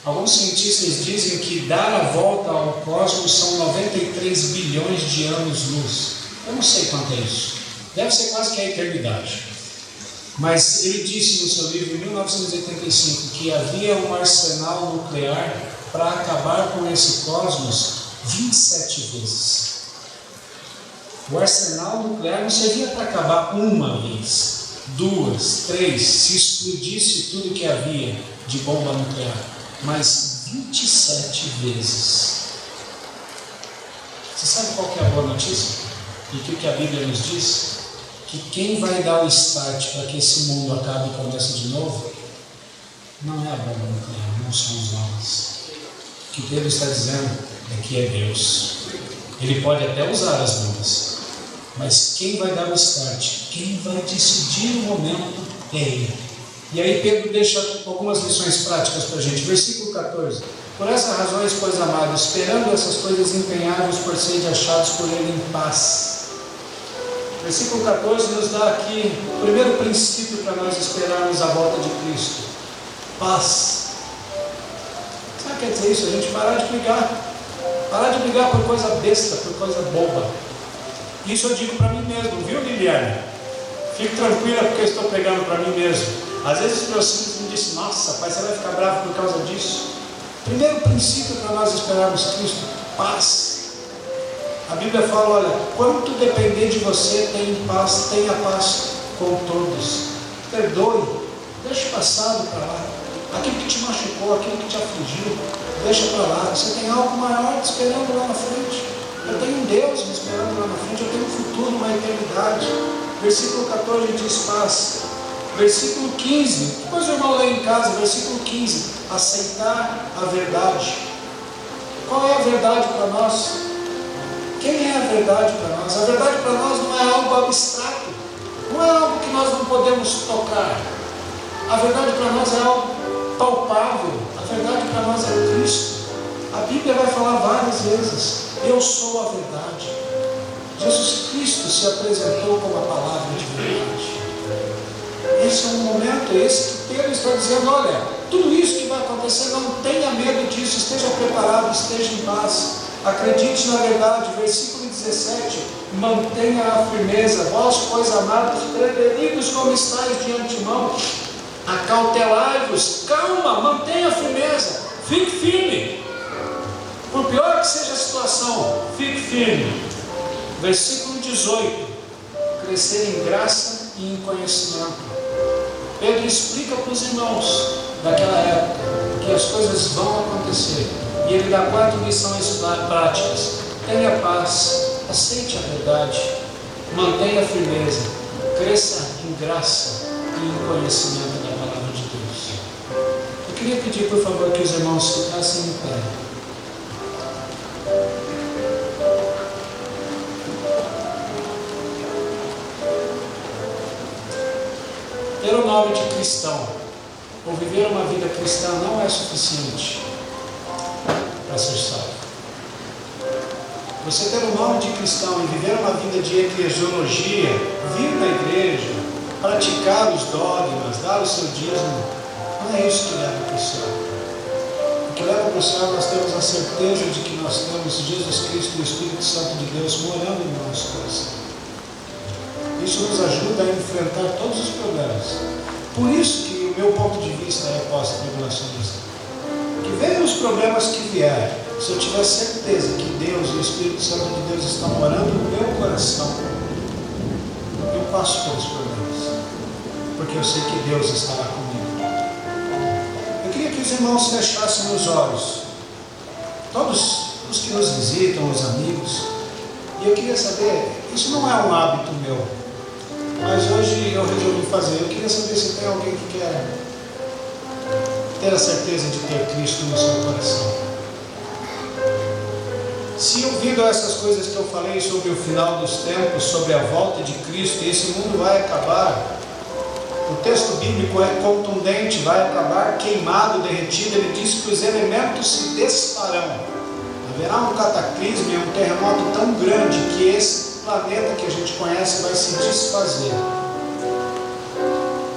Alguns cientistas dizem que dar a volta ao cosmos são 93 bilhões de anos-luz. Eu não sei quanto é isso. Deve ser quase que a eternidade. Mas ele disse no seu livro, em 1985, que havia um arsenal nuclear para acabar com esse cosmos 27 vezes. O arsenal nuclear não servia para acabar uma vez, 2, 3, se explodisse tudo que havia de bomba nuclear, mas 27 vezes. Você sabe qual que é a boa notícia? E o que a Bíblia nos diz? Que quem vai dar o start para que esse mundo acabe e comece de novo não é a bomba nuclear, não somos nós. O que Pedro está dizendo é que é Deus. Ele pode até usar as bombas, mas quem vai dar o start, quem vai decidir o momento é Ele. E aí Pedro deixa algumas lições práticas para a gente. Versículo 14. Por essas razões, pois amados, esperando essas coisas, empenhai-vos por serem achados por Ele em paz. Versículo 14 nos dá aqui o primeiro princípio para nós esperarmos a volta de Cristo. Paz. Sabe o que quer dizer isso? A gente parar de brigar. Parar de brigar por coisa besta, por coisa boba. Isso eu digo para mim mesmo, viu, Liliane? Fique tranquila porque eu estou pegando para mim mesmo. Às vezes os meus filhos me dizem, nossa, pai, você vai ficar bravo por causa disso. Primeiro princípio para nós esperarmos Cristo, paz. A Bíblia fala, olha, quanto depender de você, tenha paz com todos. Perdoe, deixa o passado para lá. Aquilo que te machucou, aquilo que te afligiu, deixa para lá. Você tem algo maior te esperando lá na frente. Eu tenho um Deus me esperando lá na frente, eu tenho um futuro, uma eternidade. Versículo 14 diz paz. Versículo 15, depois o irmão lê em casa, versículo 15, aceitar a verdade. Qual é a verdade para nós? Quem é a verdade para nós? A verdade para nós não é algo abstrato, não é algo que nós não podemos tocar. A verdade para nós é algo palpável, a verdade para nós é Cristo. A Bíblia vai falar várias vezes, eu sou a verdade. Jesus Cristo se apresentou como a palavra de verdade. Esse é um momento, esse que Pedro está dizendo, olha, tudo isso que vai acontecer, não tenha medo disso, esteja preparado, esteja em paz, acredite na verdade. Versículo 17, mantenha a firmeza, vós, pois amados, prevenidos como estáis de antemão, acautelai-vos, calma, mantenha a firmeza, fique firme, por pior que seja a situação, fique firme. Versículo 18, crescer em graça e em conhecimento. Pedro explica para os irmãos daquela época que as coisas vão acontecer, e ele dá 4 lições práticas. Tenha paz, aceite a verdade, mantenha a firmeza, cresça em graça e em conhecimento da palavra de Deus. Eu queria pedir, por favor, que os irmãos ficassem em pé. nome de cristão ou viver uma vida cristã não é suficiente para ser salvo. Você ter o nome de cristão e viver uma vida de eclesiologia, vir na igreja, praticar os dogmas, dar o seu dízimo, não é isso que leva para o céu. O que leva para o céu, nós temos a certeza de que nós temos Jesus Cristo e o Espírito Santo de Deus morando no nosso coração. Isso nos ajuda a enfrentar todos os problemas. Por isso que o meu ponto de vista é pós-tribulacionista. Que venham os problemas que vierem, se eu tiver certeza que Deus e o Espírito Santo de Deus estão morando no meu coração, eu passo pelos problemas, porque eu sei que Deus estará comigo. Eu queria que os irmãos fechassem os olhos, todos os que nos visitam, os amigos, e eu queria saber, isso não é um hábito meu, mas hoje eu resolvi fazer. Eu queria saber se tem alguém que quer ter a certeza de ter Cristo no seu coração. Se ouvindo essas coisas que eu falei sobre o final dos tempos, sobre a volta de Cristo, e esse mundo vai acabar, o texto bíblico é contundente, vai acabar queimado, derretido. Ele diz que os elementos se desfarão. Haverá um cataclismo e um terremoto tão grande que esse planeta que a gente conhece vai se desfazer.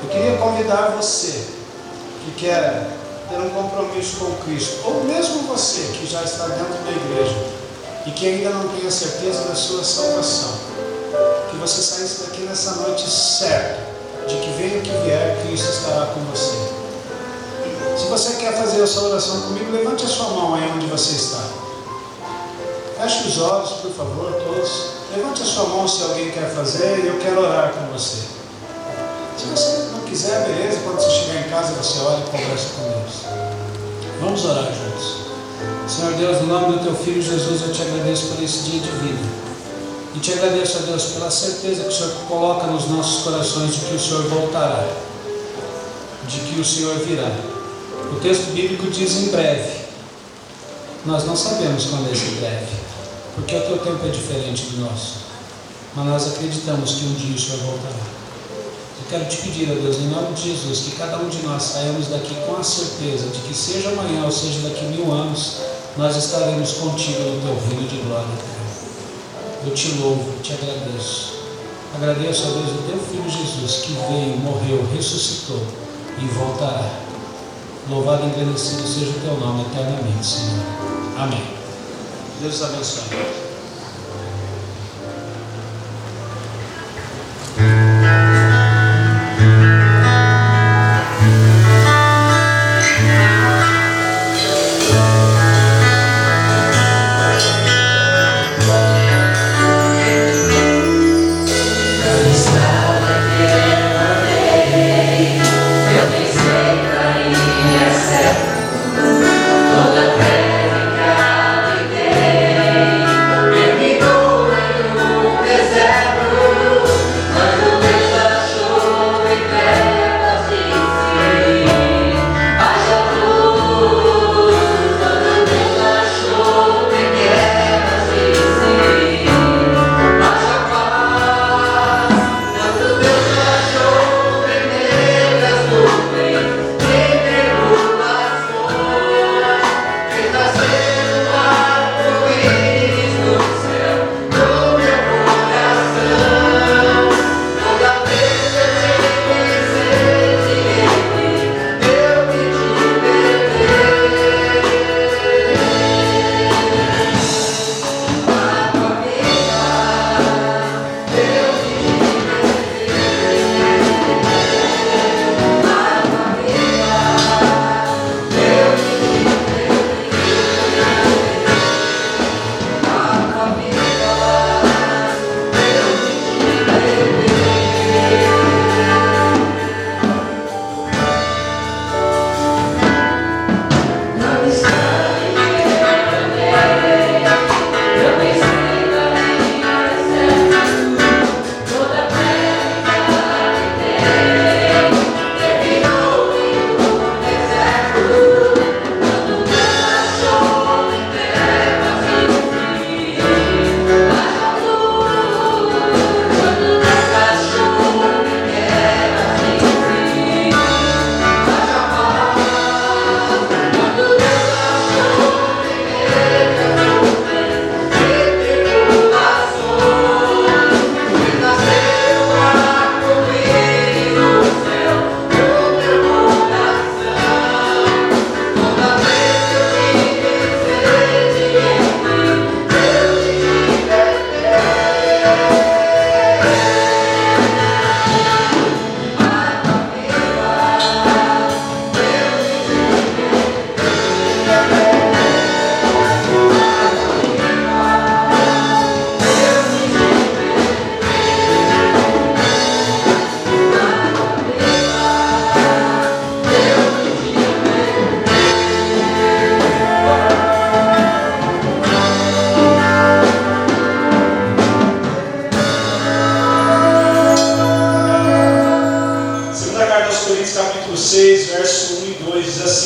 Eu queria convidar você que quer ter um compromisso com Cristo, ou mesmo você que já está dentro da igreja e que ainda não tem a certeza da sua salvação, que você saísse daqui nessa noite certo de que venha o que vier, Cristo estará com você. Se você quer fazer essa oração comigo, levante a sua mão aí onde você está. Feche os olhos, por favor, todos. Levante a sua mão se alguém quer fazer, e eu quero orar com você. Se você não quiser, beleza, quando você chegar em casa, você ora e conversa com Deus. Vamos orar juntos. Senhor Deus, no nome do Teu Filho Jesus, eu Te agradeço por esse dia de vida. E Te agradeço, a Deus, pela certeza que o Senhor coloca nos nossos corações de que o Senhor voltará, de que o Senhor virá. O texto bíblico diz em breve. Nós não sabemos quando é esse breve, porque o Teu tempo é diferente do nosso, mas nós acreditamos que um dia o Senhor voltará. Eu quero Te pedir, ó Deus, em nome de Jesus, que cada um de nós saímos daqui com a certeza de que seja amanhã ou seja daqui 1000 anos, nós estaremos contigo no Teu reino de glória eterna. Eu Te louvo, Te agradeço. Agradeço, ó Deus, o Teu Filho Jesus, que veio, morreu, ressuscitou e voltará. Louvado e engrandecido seja o Teu nome eternamente, Senhor. Amém. Deus abençoe. Toda prédica de Deus.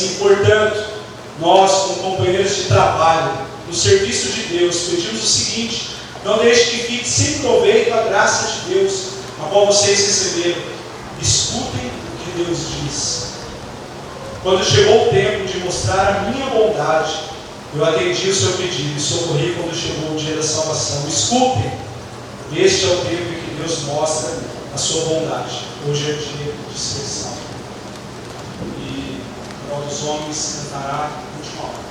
assim: portanto, nós, como companheiros de trabalho, no serviço de Deus, pedimos o seguinte: não deixe que fique sem proveito a graça de Deus, a qual vocês receberam. Escutem o que Deus diz. Quando chegou o tempo de mostrar a minha bondade, eu atendi o seu pedido e socorri quando chegou o dia da salvação. Escutem, este é o tempo em que Deus mostra a sua bondade. Hoje é dia de seleção. E para os homens cantará a última hora.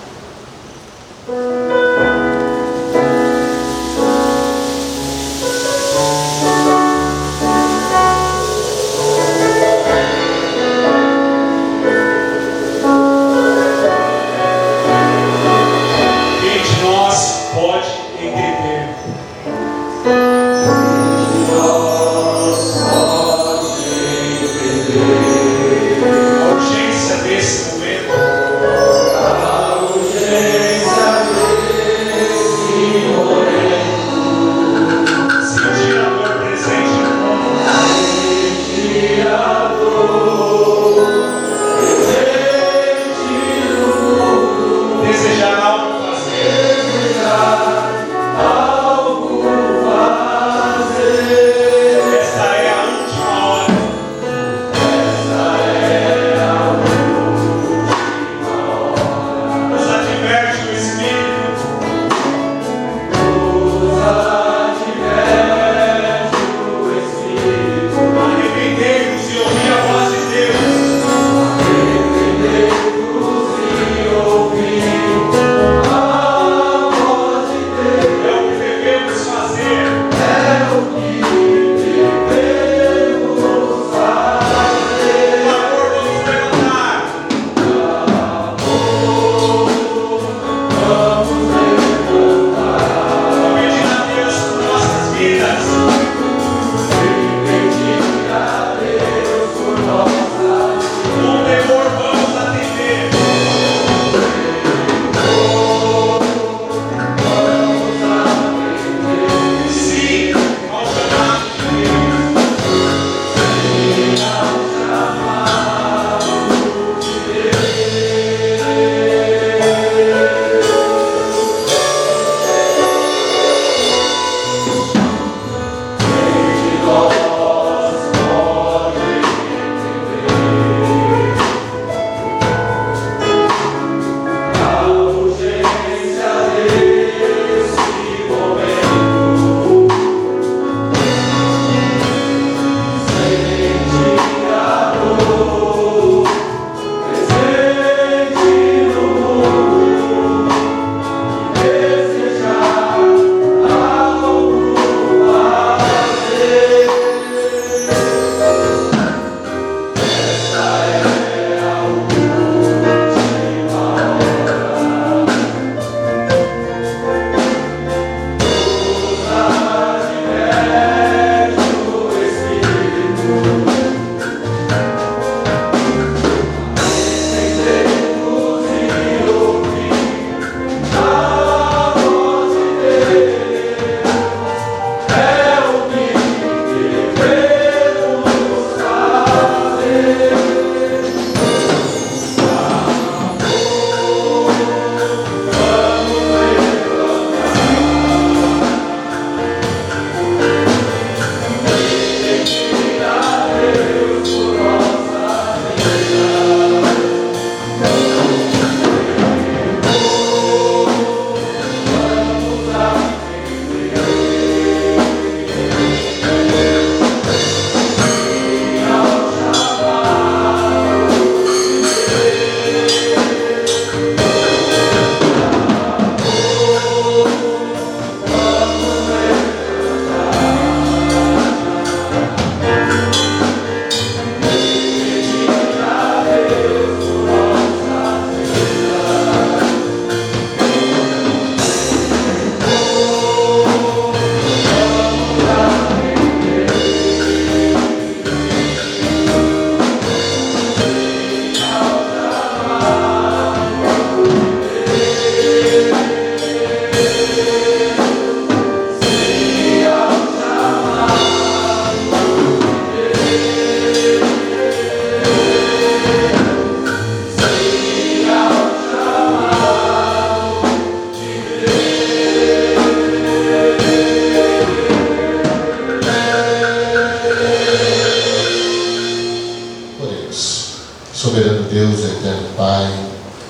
A urgência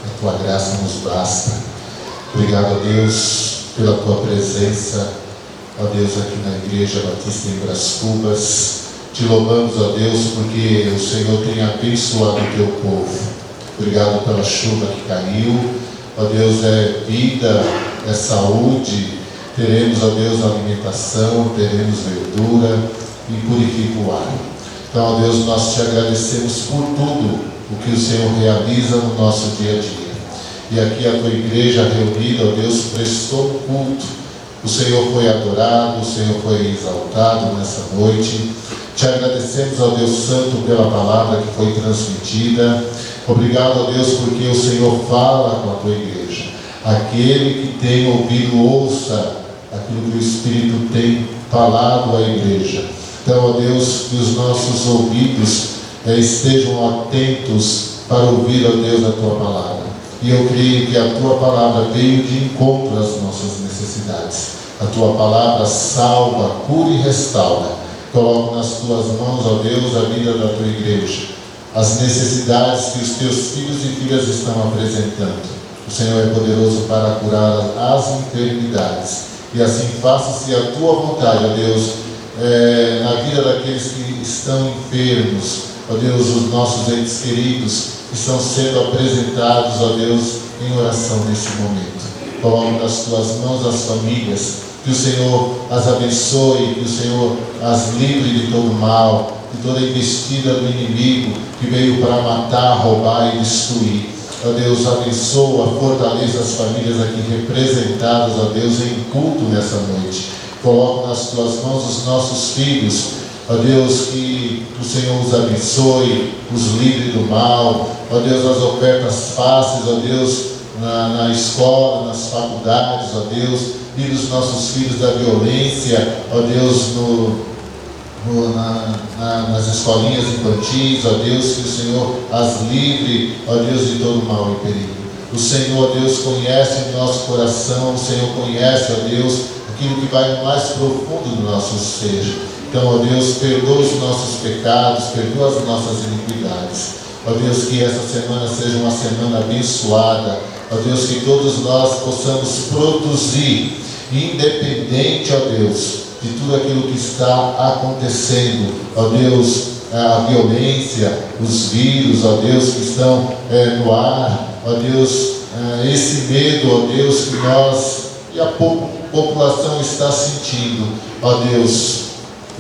a Tua graça nos basta. Obrigado, ó Deus, pela Tua presença, ó Deus, aqui na Igreja Batista em Brás Cubas. Te louvamos, ó Deus, porque o Senhor tem abençoado o Teu povo. Obrigado pela chuva que caiu, ó Deus, é vida, é saúde. Teremos, ó Deus, alimentação, teremos verdura e purifica o ar. Então, ó Deus, nós te agradecemos por tudo o que o Senhor realiza no nosso dia a dia. E aqui a Tua igreja reunida, ó Deus, prestou culto. O Senhor foi adorado, o Senhor foi exaltado nessa noite. Te agradecemos, ó Deus Santo, pela palavra que foi transmitida. Obrigado, ó Deus, porque o Senhor fala com a Tua igreja. Aquele que tem ouvido, ouça aquilo que o Espírito tem falado à igreja. Então, ó Deus, que os nossos ouvidos estejam atentos para ouvir, ó Deus, a Tua palavra. E eu creio que a Tua palavra veio de encontro às nossas necessidades. A Tua palavra salva, cura e restaura. Coloco nas Tuas mãos, ó Deus, a vida da Tua igreja, as necessidades que os Teus filhos e filhas estão apresentando. O Senhor é poderoso para curar as enfermidades. E assim faça-se a Tua vontade, ó Deus, na vida daqueles que estão enfermos, ó Deus, os nossos entes queridos que estão sendo apresentados, ó Deus, em oração nesse momento. Coloco nas Tuas mãos as famílias, que o Senhor as abençoe, que o Senhor as livre de todo mal, de toda investida do inimigo que veio para matar, roubar e destruir. Ó Deus, abençoa, fortaleça as famílias aqui representadas, ó Deus, em culto nessa noite. Coloco nas Tuas mãos os nossos filhos, ó Deus, que o Senhor os abençoe, os livre do mal, ó Deus, as ofertas fáceis, ó Deus, na escola, nas faculdades, ó Deus, livre os nossos filhos da violência, ó Deus, nas escolinhas infantis, ó Deus, que o Senhor as livre, ó Deus, de todo mal e perigo. O Senhor, ó Deus, conhece o nosso coração, o Senhor conhece, ó Deus, aquilo que vai no mais profundo do nosso ser. Então, ó Deus, perdoa os nossos pecados, perdoa as nossas iniquidades. Ó Deus, que essa semana seja uma semana abençoada. Ó Deus, que todos nós possamos produzir, independente, ó Deus, de tudo aquilo que está acontecendo, ó Deus, a violência, os vírus, ó Deus, que estão no ar, ó Deus, esse medo, ó Deus, que nós e a população está sentindo, ó Deus.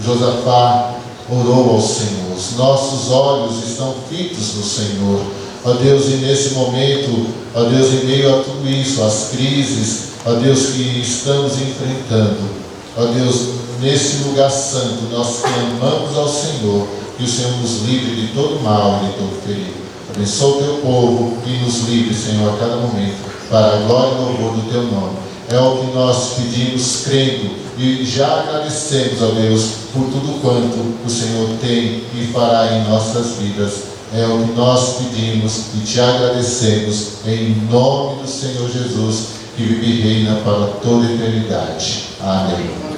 Josafá orou ao Senhor, os nossos olhos estão fitos no Senhor, ó Deus, e nesse momento, ó Deus, em meio a tudo isso, as crises, ó Deus, que estamos enfrentando, ó Deus, nesse lugar santo, nós clamamos ao Senhor, que o Senhor nos livre de todo mal e de todo perigo. Abençoa o Teu povo e nos livre, Senhor, a cada momento, para a glória e louvor do Teu nome. É o que nós pedimos, crendo, e já agradecemos, ó Deus, por tudo quanto o Senhor tem e fará em nossas vidas. É o que nós pedimos e Te agradecemos, em nome do Senhor Jesus, que vive e reina para toda a eternidade. Amém. Amor.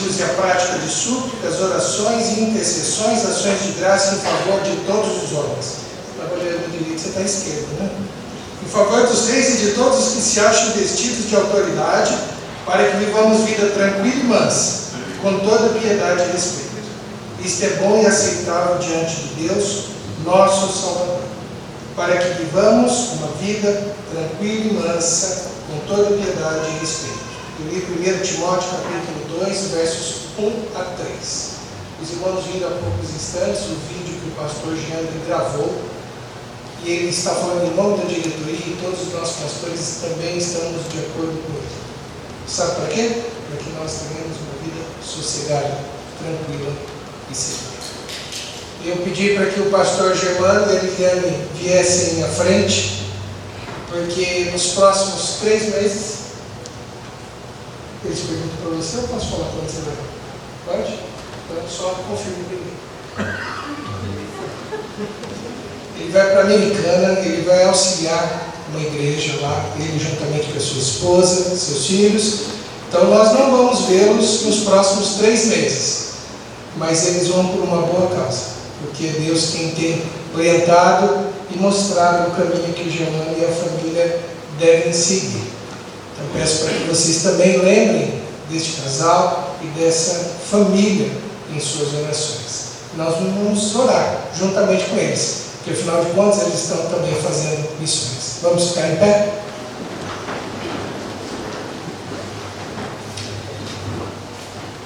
use a prática de súplicas, orações e intercessões, ações de graça em favor de todos os homens. Trabalhando do direito, você está à esquerda, né? Em favor dos reis e de todos os que se acham vestidos de autoridade, para que vivamos vida tranquila e mansa, com toda piedade e respeito. Isto é bom e aceitável diante de Deus, nosso Salvador, para que vivamos uma vida tranquila e mansa, com toda piedade e respeito. Eu li 1 Timóteo capítulo 2, versos 1 a 3. Os irmãos viram há poucos instantes o vídeo que o pastor Jean gravou, e ele está falando em nome da diretoria, e todos os nossos pastores também estamos de acordo com ele. Sabe para quê? Para que nós tenhamos uma vida sossegada, tranquila e segura. Eu pedi para que o pastor Germano e a Liliane viessem à frente, porque nos próximos 3 meses, eles perguntam para você, eu posso falar quando você vai? Pode? Então só confirme primeiro. Ele vai para a Americana, ele vai auxiliar uma igreja lá, ele juntamente com a sua esposa, seus filhos. Então nós não vamos vê-los nos próximos 3 meses, mas eles vão por uma boa causa, porque é Deus quem tem orientado e mostrado o caminho que o Germano e a família devem seguir. Então peço para que vocês também lembrem deste casal e dessa família em suas orações. Nós vamos orar juntamente com eles, porque afinal de contas eles estão também fazendo missões. Vamos ficar em pé?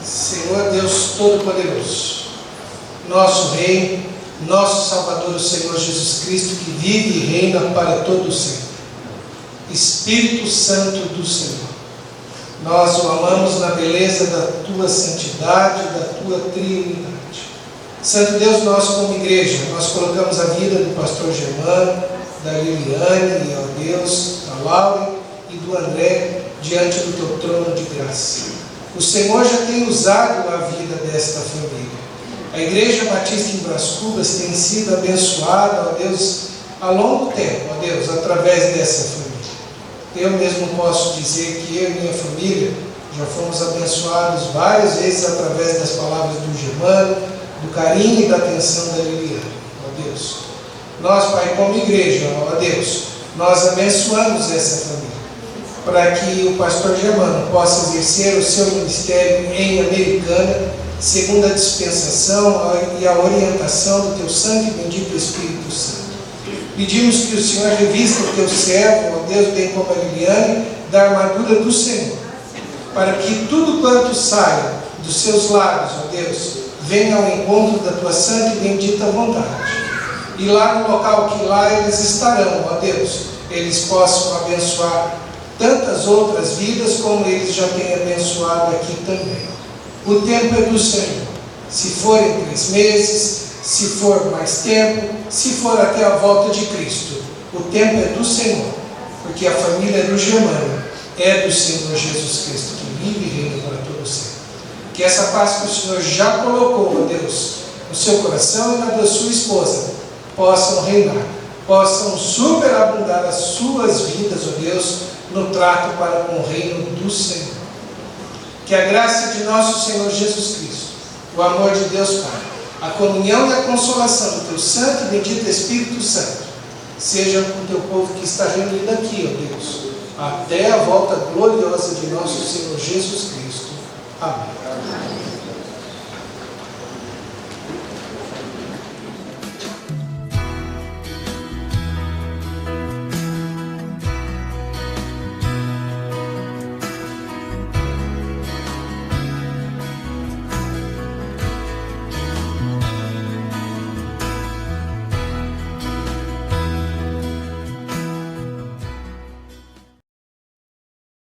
Senhor Deus Todo-Poderoso, nosso Rei, nosso Salvador, o Senhor Jesus Cristo, que vive e reina para todo o sempre. Espírito Santo do Senhor, nós o amamos na beleza da Tua santidade, da Tua triunidade. Santo Deus, nós como igreja, nós colocamos a vida do pastor Germano, da Liliane, ó Deus, da Laura e do André diante do Teu trono de graça. O Senhor já tem usado a vida desta família. A Igreja Batista em Brás Cubas tem sido abençoada, ó Deus, a longo tempo, ó Deus, através dessa família. Eu mesmo posso dizer que eu e minha família já fomos abençoados várias vezes através das palavras do Germano, do carinho e da atenção da Liliane, ó Deus. Nós, Pai, como igreja, ó Deus, nós abençoamos essa família, para que o pastor Germano possa exercer o seu ministério em Americana, segundo a dispensação e a orientação do Teu Santo e Bendito Espírito Santo. Pedimos que o Senhor revista o Teu servo, ó Deus, bem como a Liliane, da armadura do Senhor, para que tudo quanto saia dos seus lábios, ó Deus, venha ao encontro da Tua santa e bendita vontade. E lá no local que lá eles estarão, ó Deus, eles possam abençoar tantas outras vidas como eles já têm abençoado aqui também. O tempo é do Senhor. Se forem 3 meses, se for mais tempo, se for até a volta de Cristo, o tempo é do Senhor, porque a família do Germano é do Senhor Jesus Cristo, que vive e reina para todo sempre. Que essa paz que o Senhor já colocou, ó Deus, no seu coração e na da sua esposa, possam reinar, possam superabundar as suas vidas, ó Deus, no trato para com o reino do Senhor. Que a graça de nosso Senhor Jesus Cristo, o amor de Deus Pai, a comunhão e a consolação do Teu Santo e Bendito Espírito Santo, sejam com o Teu povo que está reunido aqui, ó Deus, até a volta gloriosa de nosso Senhor Jesus Cristo. Amém.